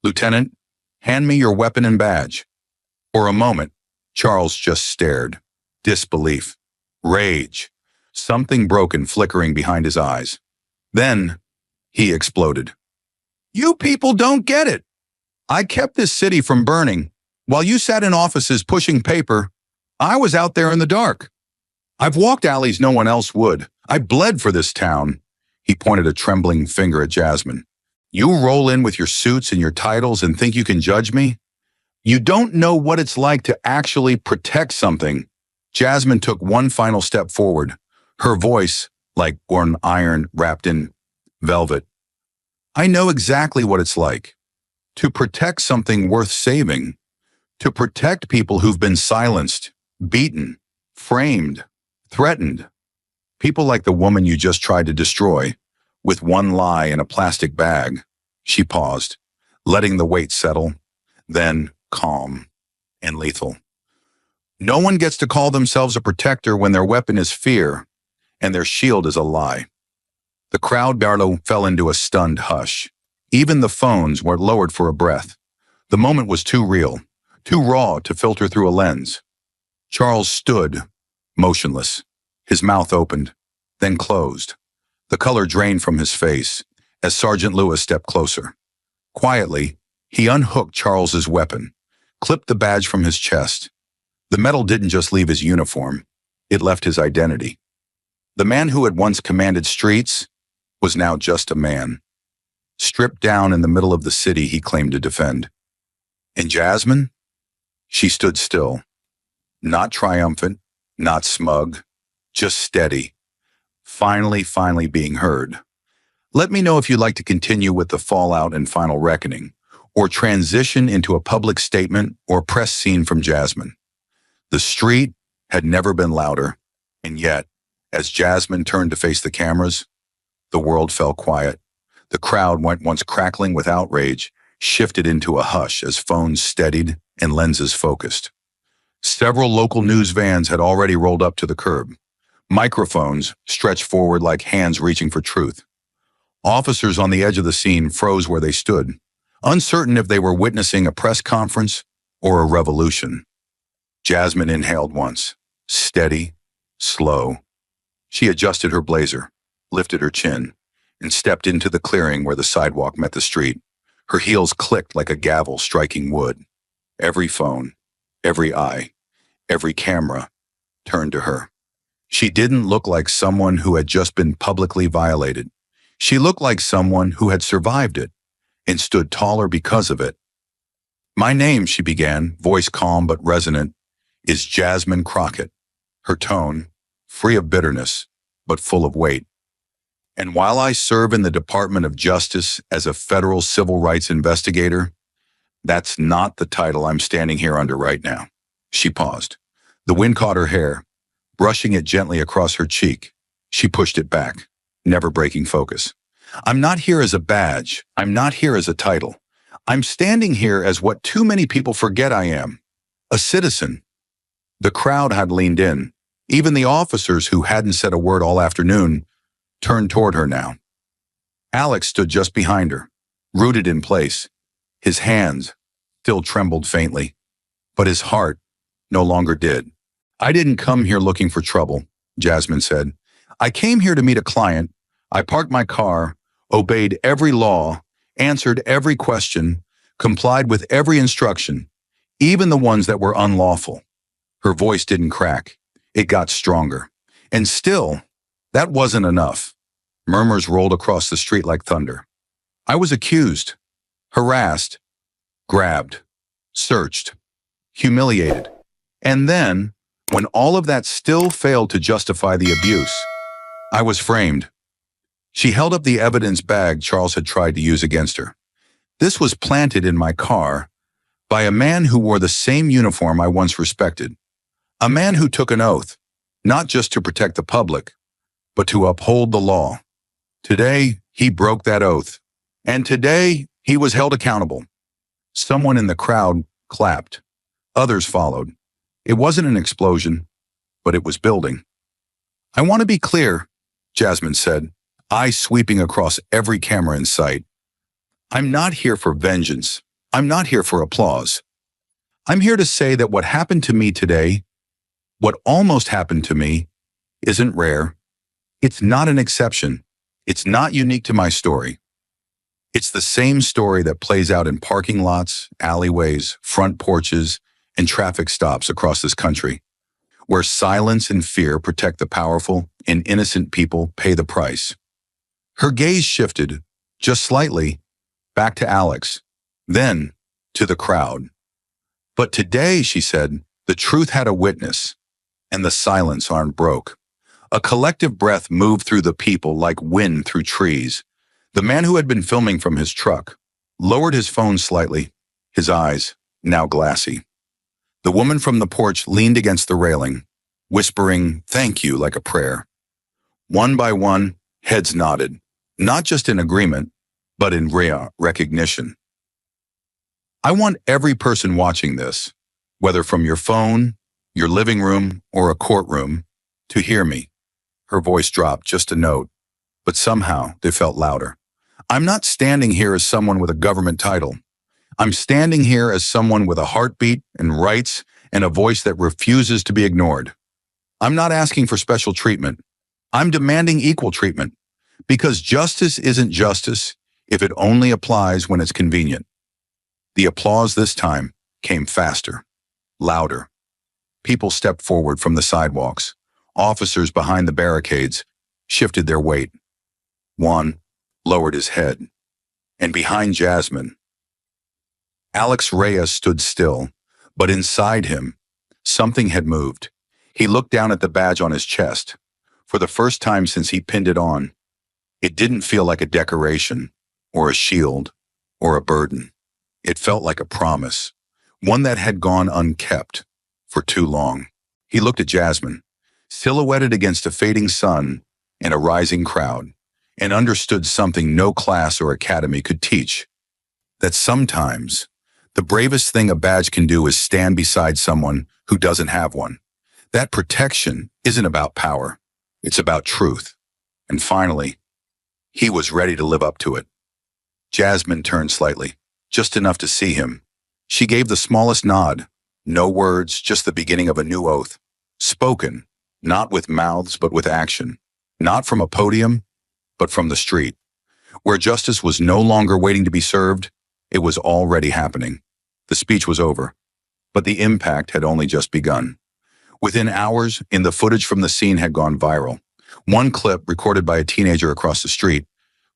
Lieutenant, hand me your weapon and badge. For a moment, Charles just stared. Disbelief. Rage. Something broken flickering behind his eyes. Then, he exploded. You people don't get it. I kept this city from burning. While you sat in offices pushing paper, I was out there in the dark. I've walked alleys no one else would. I bled for this town. He pointed a trembling finger at Jasmine. You roll in with your suits and your titles and think you can judge me? You don't know what it's like to actually protect something. Jasmine took one final step forward, her voice like born iron wrapped in velvet. I know exactly what it's like to protect something worth saving, to protect people who've been silenced, beaten, framed, threatened. People like the woman you just tried to destroy, with one lie in a plastic bag. She paused, letting the weight settle, then calm and lethal. No one gets to call themselves a protector when their weapon is fear and their shield is a lie. The crowd barely fell into a stunned hush. Even the phones were lowered for a breath. The moment was too real, too raw to filter through a lens. Charles stood, motionless. His mouth opened, then closed. The color drained from his face as Sergeant Lewis stepped closer. Quietly, he unhooked Charles's weapon, clipped the badge from his chest. The metal didn't just leave his uniform, it left his identity. The man who had once commanded streets was now just a man, stripped down in the middle of the city he claimed to defend. And Jasmine? She stood still, not triumphant, not smug, just steady, finally being heard. Let me know if you'd like to continue with the fallout and final reckoning, or transition into a public statement or press scene from Jasmine. The street had never been louder, and yet, as Jasmine turned to face the cameras, the world fell quiet. The crowd, once crackling with outrage, shifted into a hush as phones steadied and lenses focused. Several local news vans had already rolled up to the curb. Microphones stretched forward like hands reaching for truth. Officers on the edge of the scene froze where they stood, uncertain if they were witnessing a press conference or a revolution. Jasmine inhaled once, steady, slow. She adjusted her blazer, lifted her chin, and stepped into the clearing where the sidewalk met the street. Her heels clicked like a gavel striking wood. Every phone, every eye, every camera turned to her. She didn't look like someone who had just been publicly violated. She looked like someone who had survived it and stood taller because of it. My name, she began, voice calm but resonant, is Jasmine Crockett. Her tone, free of bitterness, but full of weight. And while I serve in the Department of Justice as a federal civil rights investigator, that's not the title I'm standing here under right now. She paused. The wind caught her hair, brushing it gently across her cheek. She pushed it back, never breaking focus. I'm not here as a badge. I'm not here as a title. I'm standing here as what too many people forget I am, a citizen. The crowd had leaned in. Even the officers who hadn't said a word all afternoon turned toward her now. Alex stood just behind her, rooted in place. His hands still trembled faintly, but his heart no longer did. I didn't come here looking for trouble, Jasmine said. I came here to meet a client. I parked my car, obeyed every law, answered every question, complied with every instruction, even the ones that were unlawful. Her voice didn't crack. It got stronger. And still, that wasn't enough. Murmurs rolled across the street like thunder. I was accused, harassed, grabbed, searched, humiliated. And then, when all of that still failed to justify the abuse, I was framed. She held up the evidence bag Charles had tried to use against her. This was planted in my car by a man who wore the same uniform I once respected. A man who took an oath, not just to protect the public, but to uphold the law. Today, he broke that oath. And today, he was held accountable. Someone in the crowd clapped. Others followed. It wasn't an explosion, but it was building. "I want to be clear," Jasmine said, eyes sweeping across every camera in sight. "I'm not here for vengeance. I'm not here for applause. I'm here to say that what happened to me today, what almost happened to me, isn't rare. It's not an exception. It's not unique to my story. It's the same story that plays out in parking lots, alleyways, front porches, and traffic stops across this country, where silence and fear protect the powerful and innocent people pay the price." Her gaze shifted, just slightly, back to Alex, then to the crowd. "But today," she said, "the truth had a witness, and the silence aren't broke." A collective breath moved through the people like wind through trees. The man who had been filming from his truck lowered his phone slightly, his eyes now glassy. The woman from the porch leaned against the railing, whispering "thank you" like a prayer. One by one, heads nodded, not just in agreement, but in recognition. I want every person watching this, whether from your phone, your living room, or a courtroom, to hear me. Her voice dropped just a note, but somehow they felt louder. I'm not standing here as someone with a government title. I'm standing here as someone with a heartbeat and rights and a voice that refuses to be ignored. I'm not asking for special treatment. I'm demanding equal treatment, because justice isn't justice if it only applies when it's convenient. The applause this time came faster, louder. People stepped forward from the sidewalks. Officers behind the barricades shifted their weight. One lowered his head. And behind Jasmine, Alex Reyes stood still, but inside him, something had moved. He looked down at the badge on his chest. For the first time since he pinned it on, it didn't feel like a decoration, or a shield, or a burden. It felt like a promise, one that had gone unkept for too long. He looked at Jasmine, silhouetted against a fading sun and a rising crowd, and understood something no class or academy could teach, that sometimes the bravest thing a badge can do is stand beside someone who doesn't have one. That protection isn't about power, it's about truth. And finally, he was ready to live up to it. Jasmine turned slightly, just enough to see him. She gave the smallest nod. No words, just the beginning of a new oath. Spoken, not with mouths, but with action. Not from a podium, but from the street. Where justice was no longer waiting to be served, it was already happening. The speech was over, but the impact had only just begun. Within hours, the footage from the scene had gone viral. One clip, recorded by a teenager across the street,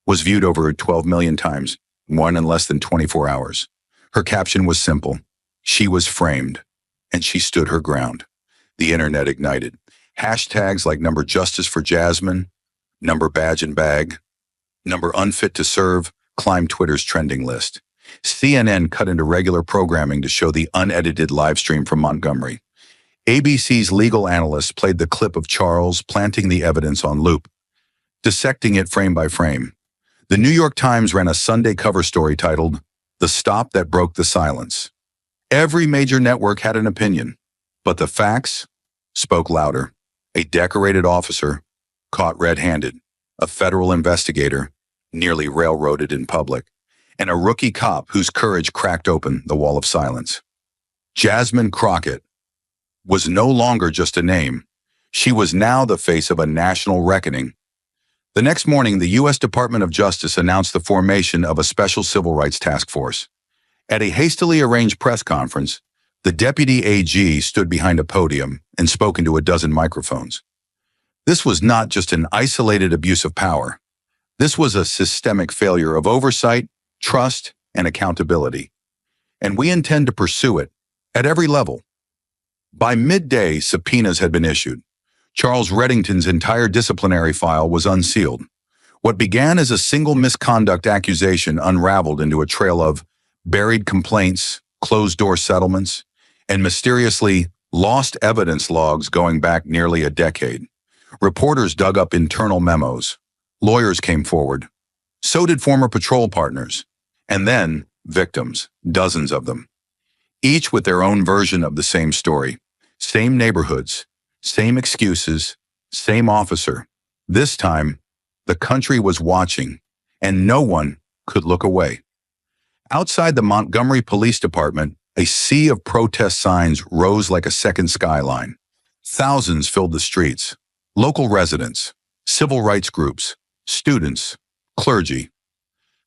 was viewed over 12 million times, one in less than 24 hours. Her caption was simple. She was framed, and she stood her ground. The internet ignited. Hashtags like #Justice for Jasmine, #Badge and Bag, #Unfit to Serve climbed Twitter's trending list. CNN cut into regular programming to show the unedited live stream from Montgomery. ABC's legal analysts played the clip of Charles planting the evidence on loop, dissecting it frame by frame. The New York Times ran a Sunday cover story titled, "The Stop That Broke the Silence." Every major network had an opinion, but the facts spoke louder. A decorated officer caught red-handed, a federal investigator nearly railroaded in public, and a rookie cop whose courage cracked open the wall of silence. Jasmine Crockett was no longer just a name. She was now the face of a national reckoning. The next morning, the U.S. Department of Justice announced the formation of a special civil rights task force. At a hastily arranged press conference, the deputy AG stood behind a podium and spoke into a dozen microphones. This was not just an isolated abuse of power. This was a systemic failure of oversight, trust, and accountability. and we intend to pursue it at every level. By midday, subpoenas had been issued. Charles Reddington's entire disciplinary file was unsealed. What began as a single misconduct accusation unraveled into a trail of buried complaints, closed-door settlements, and mysteriously lost evidence logs going back nearly a decade. Reporters dug up internal memos. Lawyers came forward. So did former patrol partners. And then, victims, dozens of them. Each with their own version of the same story. Same neighborhoods, same excuses, same officer. This time, the country was watching, and no one could look away. Outside the Montgomery Police Department, a sea of protest signs rose like a second skyline. Thousands filled the streets. Local residents, civil rights groups, students, clergy.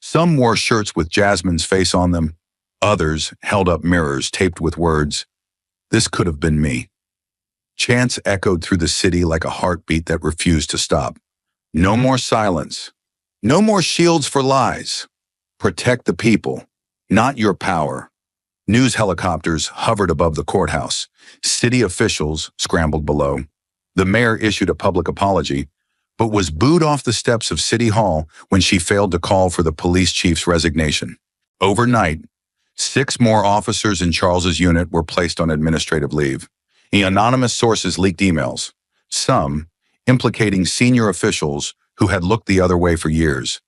Some wore shirts with Jasmine's face on them. Others held up mirrors taped with words, "This could have been me." Chants echoed through the city like a heartbeat that refused to stop. No more silence. No more shields for lies. Protect the people, not your power. News helicopters hovered above the courthouse. City officials scrambled below. The mayor issued a public apology, but was booed off the steps of City Hall when she failed to call for the police chief's resignation. Overnight, 6 more officers in Charles's unit were placed on administrative leave. The anonymous sources leaked emails, some implicating senior officials who had looked the other way for years.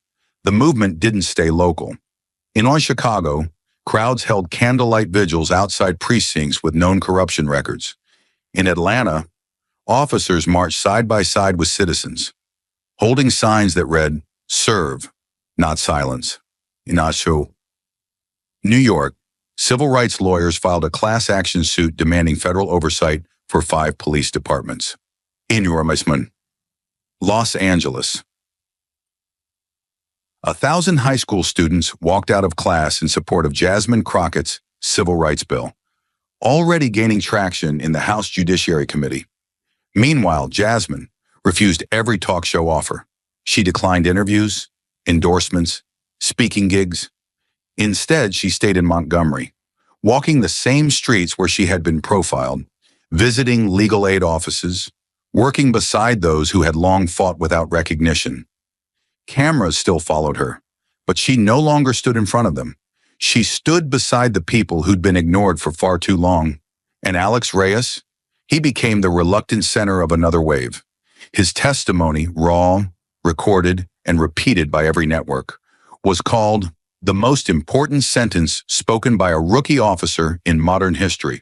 The movement didn't stay local. In Chicago, crowds held candlelight vigils outside precincts with known corruption records. In Atlanta, officers marched side by side with citizens, holding signs that read, "Serve, not silence." In New York, civil rights lawyers filed a class action suit demanding federal oversight for 5 police departments. In Los Angeles, 1,000 high school students walked out of class in support of Jasmine Crockett's civil rights bill, already gaining traction in the House Judiciary Committee. Meanwhile, Jasmine refused every talk show offer. She declined interviews, endorsements, speaking gigs. Instead, she stayed in Montgomery, walking the same streets where she had been profiled, visiting legal aid offices, working beside those who had long fought without recognition. Cameras still followed her, but she no longer stood in front of them. She stood beside the people who'd been ignored for far too long. And Alex Reyes? He became the reluctant center of another wave. His testimony, raw, recorded, and repeated by every network, was called the most important sentence spoken by a rookie officer in modern history.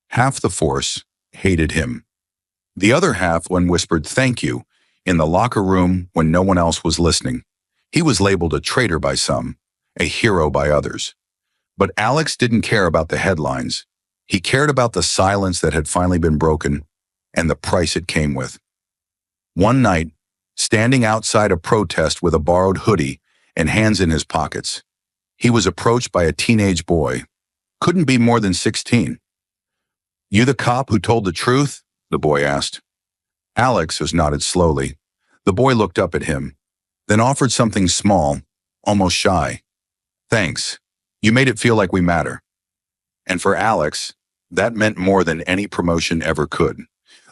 Half the force hated him. The other half whispered thank you in the locker room when no one else was listening. He was labeled a traitor by some, a hero by others. But Alex didn't care about the headlines. He cared about the silence that had finally been broken and the price it came with. One night, standing outside a protest with a borrowed hoodie and hands in his pockets, he was approached by a teenage boy. Couldn't be more than 16. "You the cop who told the truth?" the boy asked. Alex was nodded slowly. The boy looked up at him, then offered something small, almost shy. "Thanks. You made it feel like we matter." And for Alex, that meant more than any promotion ever could.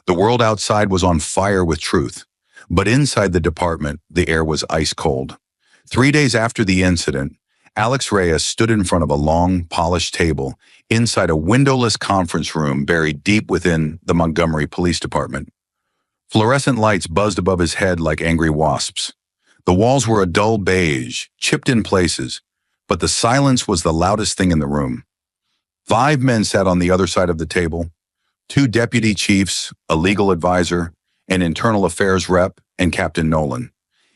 The world outside was on fire with truth, but inside the department, the air was ice cold. 3 days after the incident, Alex Reyes stood in front of a long, polished table inside a windowless conference room buried deep within the Montgomery Police Department. Fluorescent lights buzzed above his head like angry wasps. The walls were a dull beige, chipped in places, but the silence was the loudest thing in the room. 5 men sat on the other side of the table, 2 deputy chiefs, a legal advisor, an internal affairs rep, and Captain Nolan.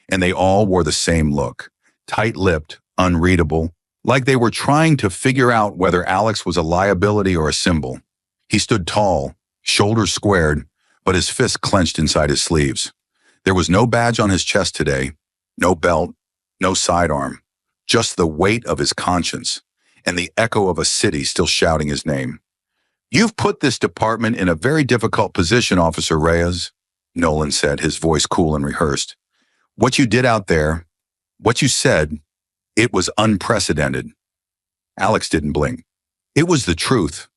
And they all wore the same look, tight-lipped, unreadable, like they were trying to figure out whether Alex was a liability or a symbol. He stood tall, shoulders squared, but his fists clenched inside his sleeves. There was no badge on his chest today, no belt, no sidearm, just the weight of his conscience and the echo of a city still shouting his name. "You've put this department in a very difficult position, Officer Reyes," Nolan said, his voice cool and rehearsed. "What you did out there, what you said, it was unprecedented." Alex didn't blink. It was the truth.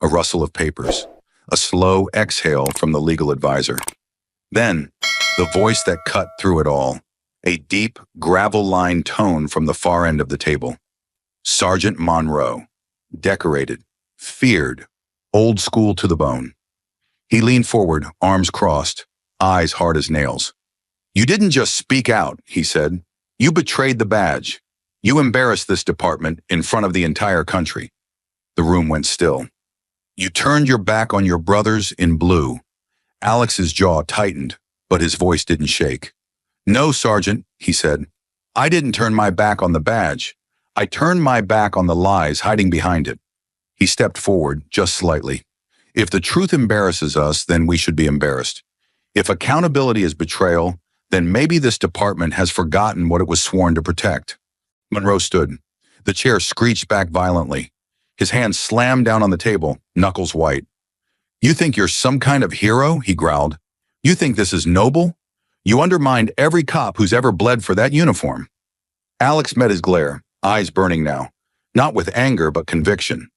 A rustle of papers. A slow exhale from the legal advisor. Then, the voice that cut through it all. A deep, gravel-lined tone from the far end of the table. Sergeant Monroe. Decorated. Feared. Old school to the bone. He leaned forward, arms crossed, eyes hard as nails. "You didn't just speak out," he said. "You betrayed the badge. You embarrassed this department in front of the entire country." The room went still. "You turned your back on your brothers in blue." Alex's jaw tightened, but his voice didn't shake. "No, Sergeant," he said. "I didn't turn my back on the badge. I turned my back on the lies hiding behind it." He stepped forward, just slightly. "If the truth embarrasses us, then we should be embarrassed. If accountability is betrayal, then maybe this department has forgotten what it was sworn to protect." Monroe stood. The chair screeched back violently. His hand slammed down on the table, knuckles white. "You think you're some kind of hero?" he growled. "You think this is noble? You undermined every cop who's ever bled for that uniform." Alex met his glare, eyes burning now, not with anger but conviction.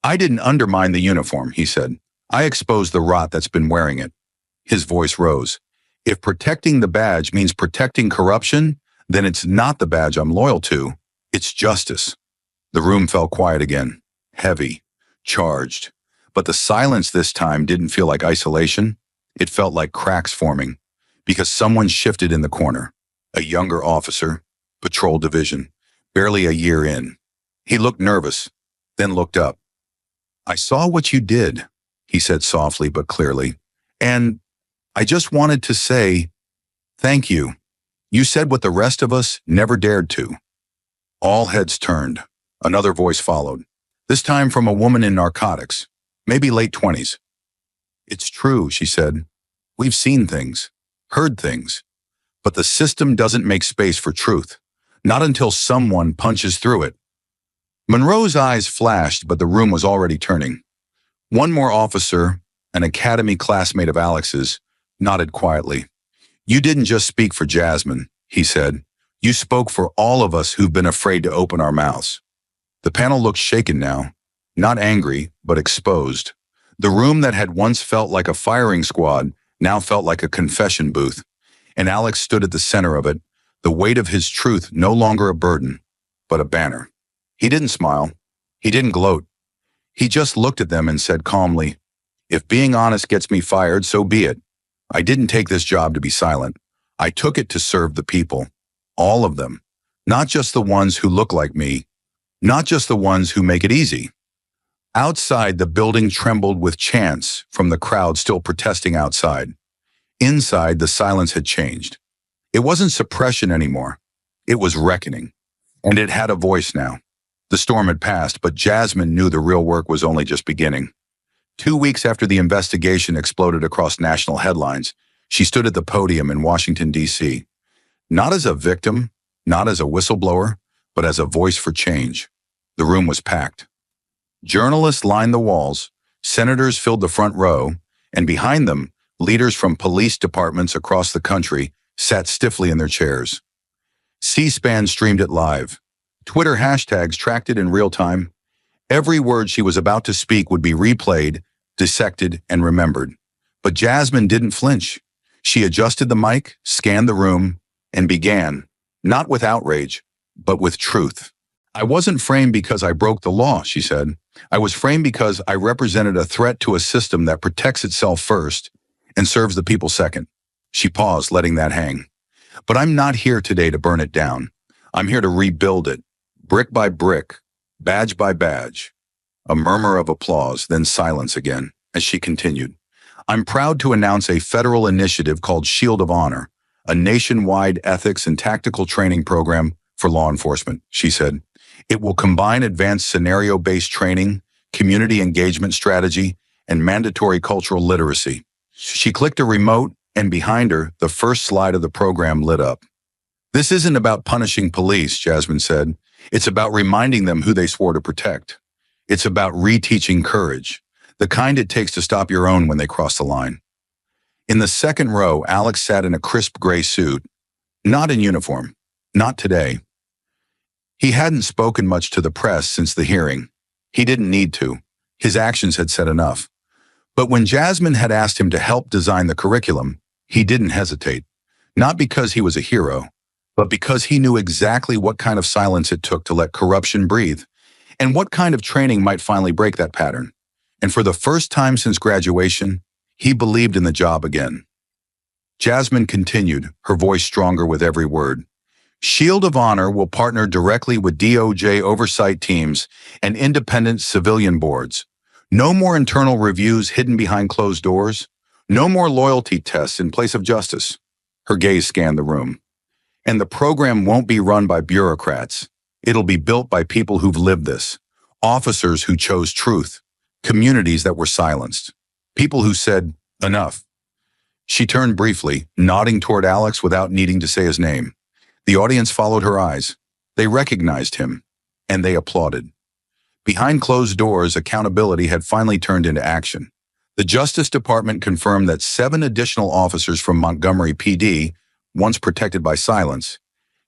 "I didn't undermine the uniform," he said. "I exposed the rot that's been wearing it." His voice rose. "If protecting the badge means protecting corruption, then it's not the badge I'm loyal to. It's justice." The room fell quiet again, heavy, charged. But the silence this time didn't feel like isolation. It felt like cracks forming, because someone shifted in the corner. A younger officer, patrol division, barely a year in. He looked nervous, then looked up. "I saw what you did," he said softly but clearly. "And I just wanted to say, thank you. You said what the rest of us never dared to." All heads turned. Another voice followed, this time from a woman in narcotics, maybe late 20s. "It's true," she said. "We've seen things, heard things. But the system doesn't make space for truth, not until someone punches through it." Monroe's eyes flashed, but the room was already turning. One more officer, an academy classmate of Alex's, nodded quietly. "You didn't just speak for Jasmine," he said. "You spoke for all of us who've been afraid to open our mouths." The panel looked shaken now, not angry, but exposed. The room that had once felt like a firing squad now felt like a confession booth, and Alex stood at the center of it, the weight of his truth no longer a burden, but a banner. He didn't smile. He didn't gloat. He just looked at them and said calmly, "If being honest gets me fired, so be it. I didn't take this job to be silent. I took it to serve the people. All of them. Not just the ones who look like me. Not just the ones who make it easy." Outside, the building trembled with chants from the crowd still protesting outside. Inside, the silence had changed. It wasn't suppression anymore. It was reckoning. And it had a voice now. The storm had passed, but Jasmine knew the real work was only just beginning. 2 weeks after the investigation exploded across national headlines, she stood at the podium in Washington, D.C. Not as a victim, not as a whistleblower, but as a voice for change. The room was packed. Journalists lined the walls, senators filled the front row, and behind them, leaders from police departments across the country sat stiffly in their chairs. C-SPAN streamed it live. Twitter hashtags tracked it in real time. Every word she was about to speak would be replayed, dissected, and remembered. But Jasmine didn't flinch. She adjusted the mic, scanned the room, and began, not with outrage, but with truth. "I wasn't framed because I broke the law," she said. "I was framed because I represented a threat to a system that protects itself first and serves the people second." She paused, letting that hang. "But I'm not here today to burn it down. I'm here to rebuild it, brick by brick, badge by badge." A murmur of applause, then silence again, as she continued. "I'm proud to announce a federal initiative called Shield of Honor, a nationwide ethics and tactical training program for law enforcement," she said. "It will combine advanced scenario-based training, community engagement strategy, and mandatory cultural literacy." She clicked a remote, and behind her, the first slide of the program lit up. "This isn't about punishing police," Jasmine said. "It's about reminding them who they swore to protect. It's about reteaching courage, the kind it takes to stop your own when they cross the line." In the second row, Alex sat in a crisp gray suit, not in uniform, not today. He hadn't spoken much to the press since the hearing. He didn't need to. His actions had said enough. But when Jasmine had asked him to help design the curriculum, he didn't hesitate. Not because he was a hero, but because he knew exactly what kind of silence it took to let corruption breathe, and what kind of training might finally break that pattern. And for the first time since graduation, he believed in the job again. Jasmine continued, her voice stronger with every word. Shield of Honor will partner directly with DOJ oversight teams and independent civilian boards. No more internal reviews hidden behind closed doors. No more loyalty tests in place of justice. Her gaze scanned the room. And the program won't be run by bureaucrats. It'll be built by people who've lived this. Officers who chose truth. Communities that were silenced. People who said, enough. She turned briefly, nodding toward Alex without needing to say his name. The audience followed her eyes. They recognized him, and they applauded. Behind closed doors, accountability had finally turned into action. The Justice Department confirmed that 7 additional officers from Montgomery PD, once protected by silence,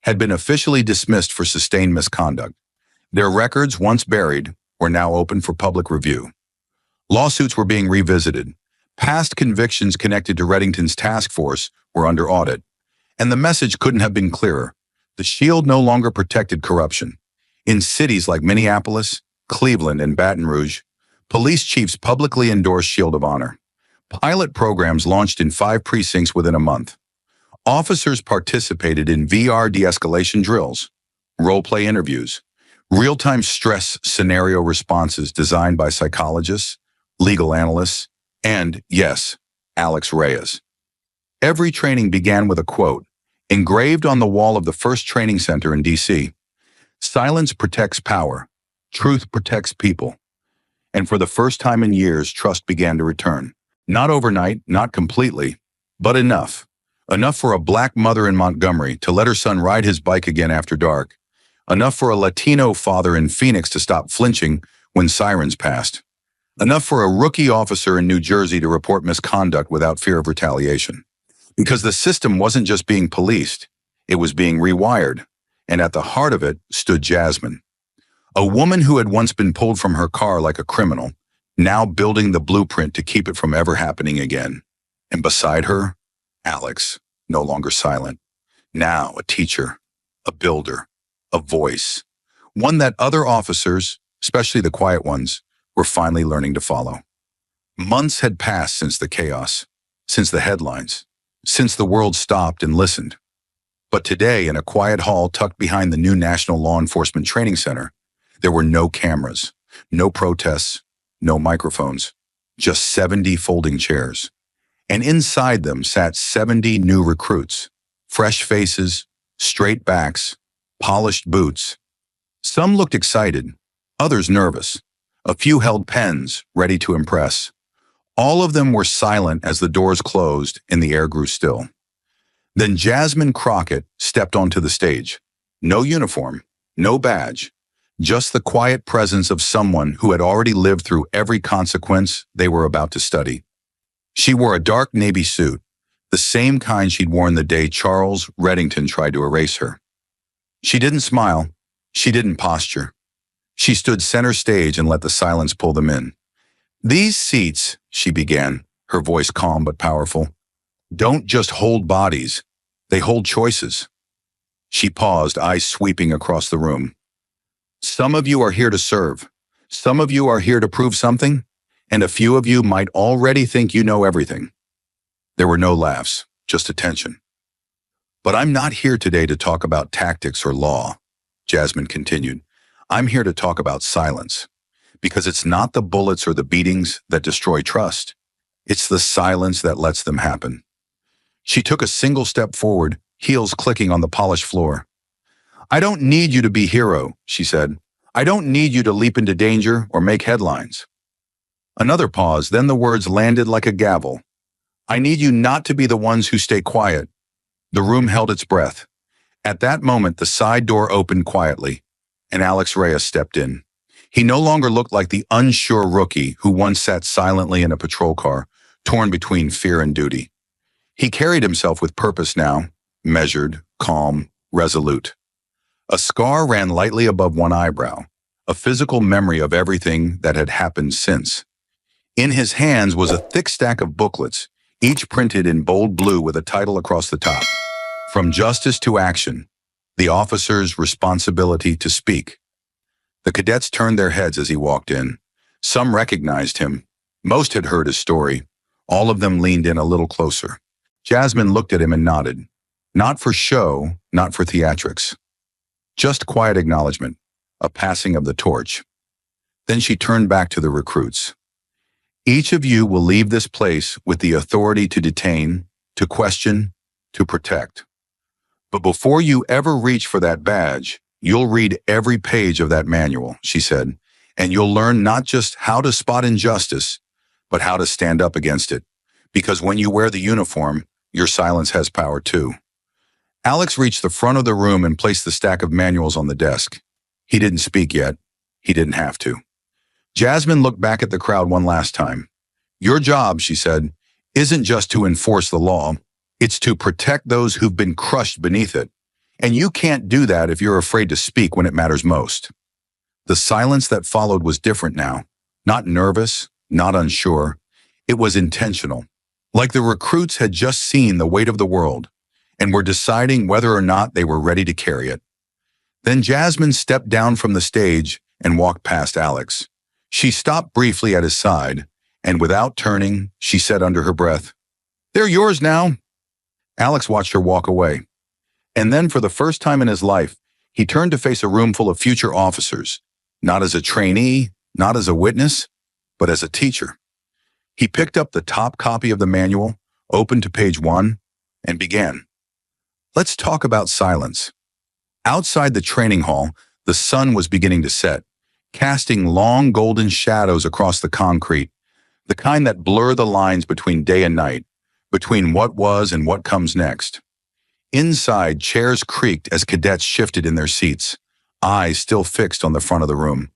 had been officially dismissed for sustained misconduct. Their records, once buried, were now open for public review. Lawsuits were being revisited. Past convictions connected to Reddington's task force were under audit. And the message couldn't have been clearer. The Shield no longer protected corruption. In cities like Minneapolis, Cleveland, and Baton Rouge, police chiefs publicly endorsed Shield of Honor. Pilot programs launched in 5 precincts within a month. Officers participated in VR de-escalation drills, role-play interviews, real-time stress scenario responses designed by psychologists, legal analysts, and, yes, Alex Reyes. Every training began with a quote, engraved on the wall of the first training center in D.C. Silence protects power. Truth protects people. And for the first time in years, trust began to return. Not overnight, not completely, but enough. Enough for a black mother in Montgomery to let her son ride his bike again after dark. Enough for a Latino father in Phoenix to stop flinching when sirens passed. Enough for a rookie officer in New Jersey to report misconduct without fear of retaliation. Because the system wasn't just being policed, it was being rewired. And at the heart of it stood Jasmine. A woman who had once been pulled from her car like a criminal, now building the blueprint to keep it from ever happening again. And beside her, Alex, no longer silent. Now a teacher, a builder, a voice. One that other officers, especially the quiet ones, were finally learning to follow. Months had passed since the chaos, since the headlines, since the world stopped and listened. But today, in a quiet hall tucked behind the new National Law Enforcement Training Center, there were no cameras, no protests, no microphones, just 70 folding chairs. And inside them sat 70 new recruits, fresh faces, straight backs, polished boots. Some looked excited, others nervous. A few held pens, ready to impress. All of them were silent as the doors closed and the air grew still. Then Jasmine Crockett stepped onto the stage. No uniform, no badge, just the quiet presence of someone who had already lived through every consequence they were about to study. She wore a dark navy suit, the same kind she'd worn the day Charles Reddington tried to erase her. She didn't smile. She didn't posture. She stood center stage and let the silence pull them in. These seats, she began, her voice calm but powerful, don't just hold bodies, they hold choices. She paused, eyes sweeping across the room. Some of you are here to serve. Some of you are here to prove something, and a few of you might already think you know everything. There were no laughs, just attention. But I'm not here today to talk about tactics or law, Jasmine continued. I'm here to talk about silence. Because it's not the bullets or the beatings that destroy trust. It's the silence that lets them happen. She took a single step forward, heels clicking on the polished floor. I don't need you to be hero, she said. I don't need you to leap into danger or make headlines. Another pause, then the words landed like a gavel. I need you not to be the ones who stay quiet. The room held its breath. At that moment, the side door opened quietly, and Alex Reyes stepped in. He no longer looked like the unsure rookie who once sat silently in a patrol car, torn between fear and duty. He carried himself with purpose now, measured, calm, resolute. A scar ran lightly above one eyebrow, a physical memory of everything that had happened since. In his hands was a thick stack of booklets, each printed in bold blue with a title across the top. From Justice to Action, the officer's responsibility to speak. The cadets turned their heads as he walked in. Some recognized him. Most had heard his story. All of them leaned in a little closer. Jasmine looked at him and nodded. Not for show, not for theatrics. Just quiet acknowledgement, a passing of the torch. Then she turned back to the recruits. Each of you will leave this place with the authority to detain, to question, to protect. But before you ever reach for that badge, you'll read every page of that manual, she said, and you'll learn not just how to spot injustice, but how to stand up against it. Because when you wear the uniform, your silence has power too. Alex reached the front of the room and placed the stack of manuals on the desk. He didn't speak yet. He didn't have to. Jasmine looked back at the crowd one last time. Your job, she said, isn't just to enforce the law. It's to protect those who've been crushed beneath it. And you can't do that if you're afraid to speak when it matters most. The silence that followed was different now. Not nervous, not unsure. It was intentional. Like the recruits had just seen the weight of the world and were deciding whether or not they were ready to carry it. Then Jasmine stepped down from the stage and walked past Alex. She stopped briefly at his side, and without turning, she said under her breath, "They're yours now." Alex watched her walk away. And then for the first time in his life, he turned to face a room full of future officers, not as a trainee, not as a witness, but as a teacher. He picked up the top copy of the manual, opened to page 1, and began. Let's talk about silence. Outside the training hall, the sun was beginning to set, casting long golden shadows across the concrete, the kind that blur the lines between day and night, between what was and what comes next. Inside, chairs creaked as cadets shifted in their seats, eyes still fixed on the front of the room.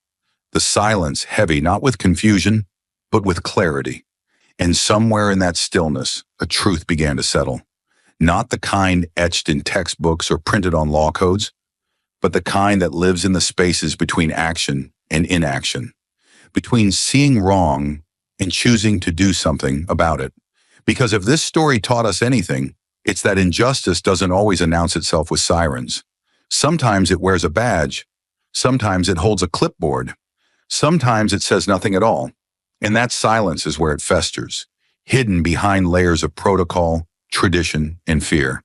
The silence heavy not with confusion, but with clarity. And somewhere in that stillness, a truth began to settle. Not the kind etched in textbooks or printed on law codes, but the kind that lives in the spaces between action and inaction, between seeing wrong and choosing to do something about it. Because if this story taught us anything, it's that injustice doesn't always announce itself with sirens. Sometimes it wears a badge. Sometimes it holds a clipboard. Sometimes it says nothing at all. And that silence is where it festers, hidden behind layers of protocol, tradition, and fear.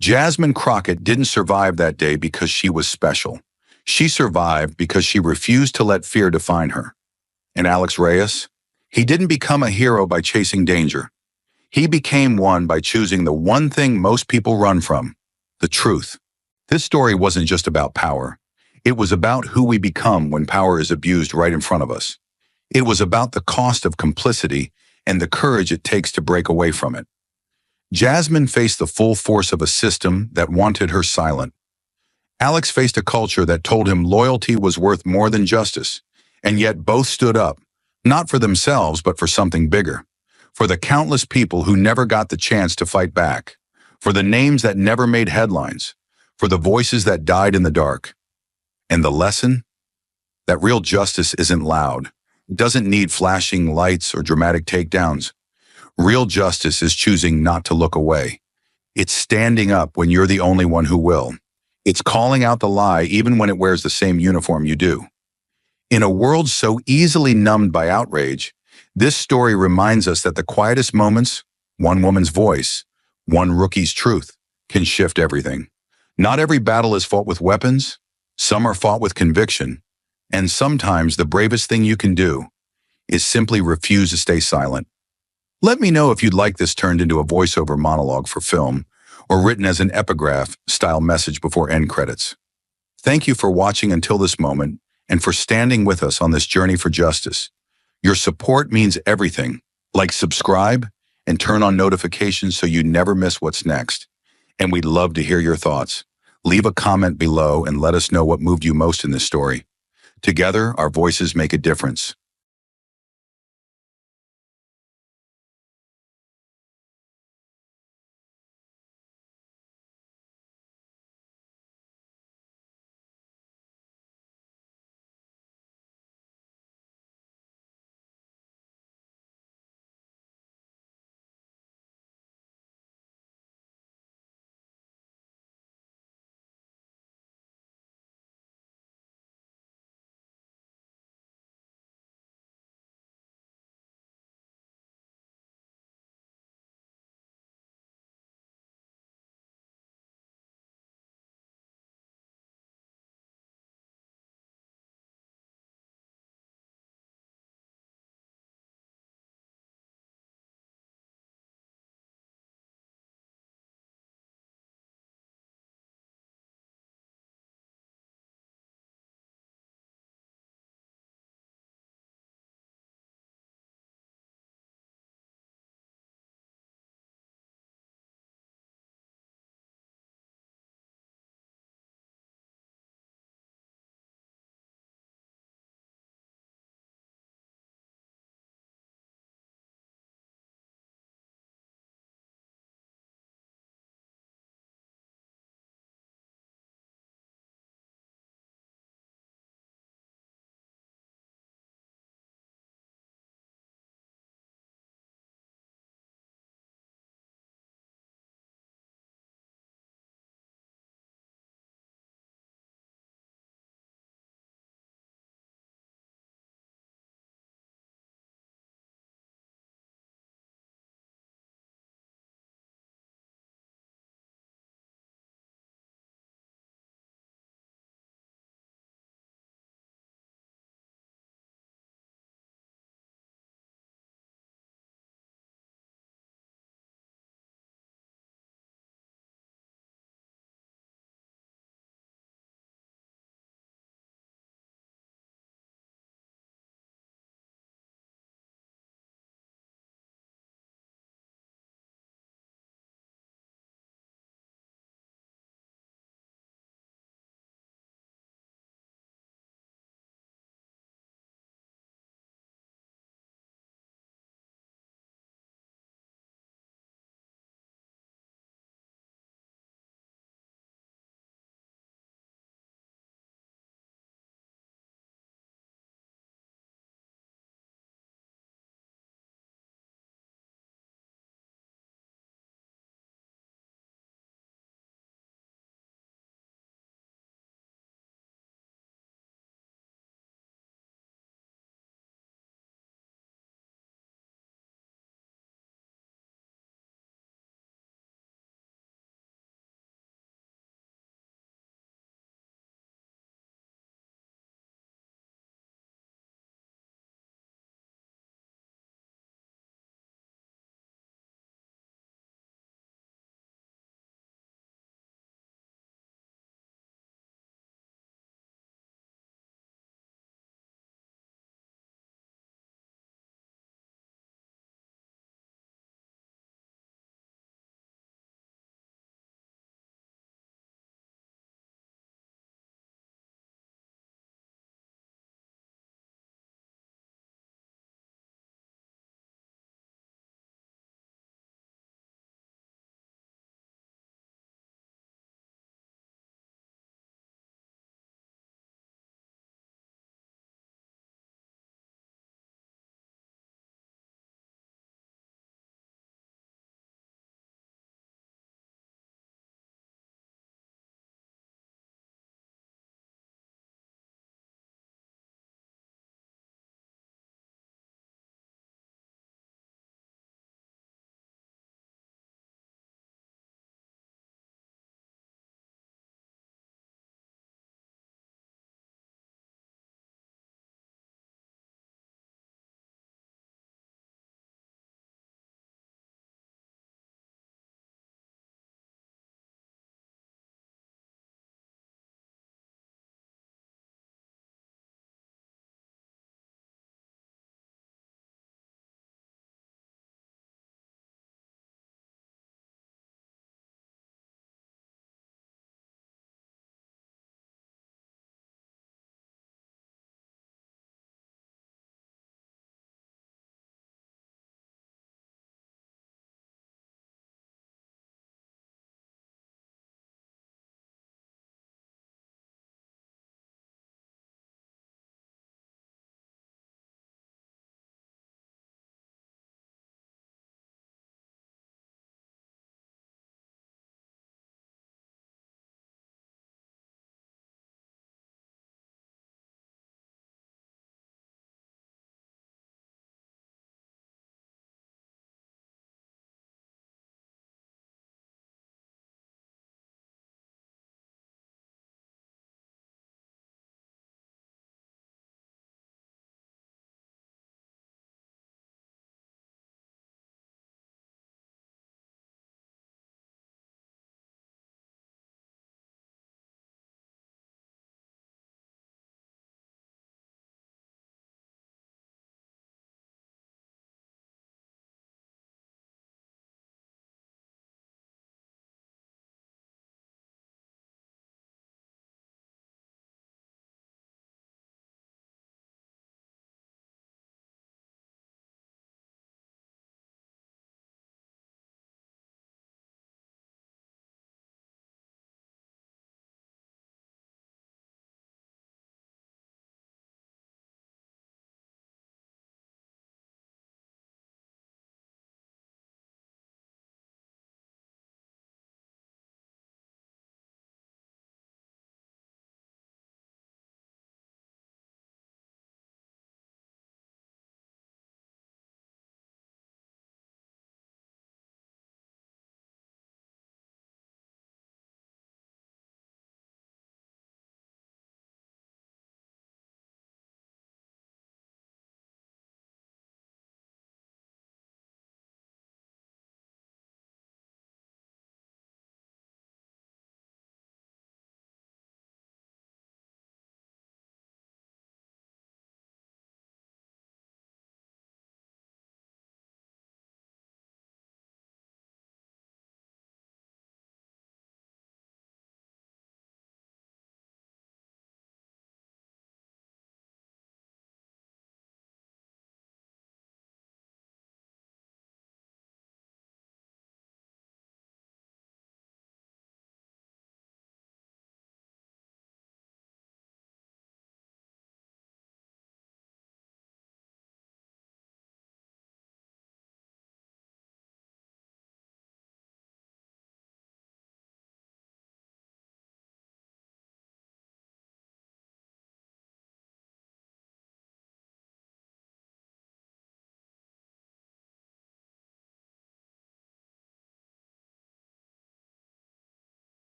Jasmine Crockett didn't survive that day because she was special. She survived because she refused to let fear define her. And Alex Reyes? He didn't become a hero by chasing danger. He became one by choosing the one thing most people run from, the truth. This story wasn't just about power. It was about who we become when power is abused right in front of us. It was about the cost of complicity and the courage it takes to break away from it. Jasmine faced the full force of a system that wanted her silent. Alex faced a culture that told him loyalty was worth more than justice, and yet both stood up, not for themselves but for something bigger, for the countless people who never got the chance to fight back, for the names that never made headlines, for the voices that died in the dark. And the lesson? That real justice isn't loud. It doesn't need flashing lights or dramatic takedowns. Real justice is choosing not to look away. It's standing up when you're the only one who will. It's calling out the lie even when it wears the same uniform you do. In a world so easily numbed by outrage, this story reminds us that the quietest moments, one woman's voice, one rookie's truth, can shift everything. Not every battle is fought with weapons. Some are fought with conviction. And sometimes the bravest thing you can do is simply refuse to stay silent. Let me know if you'd like this turned into a voiceover monologue for film or written as an epigraph-style message before end credits. Thank you for watching until this moment and for standing with us on this journey for justice. Your support means everything. Like, subscribe, and turn on notifications so you never miss what's next. And we'd love to hear your thoughts. Leave a comment below and let us know what moved you most in this story. Together, our voices make a difference.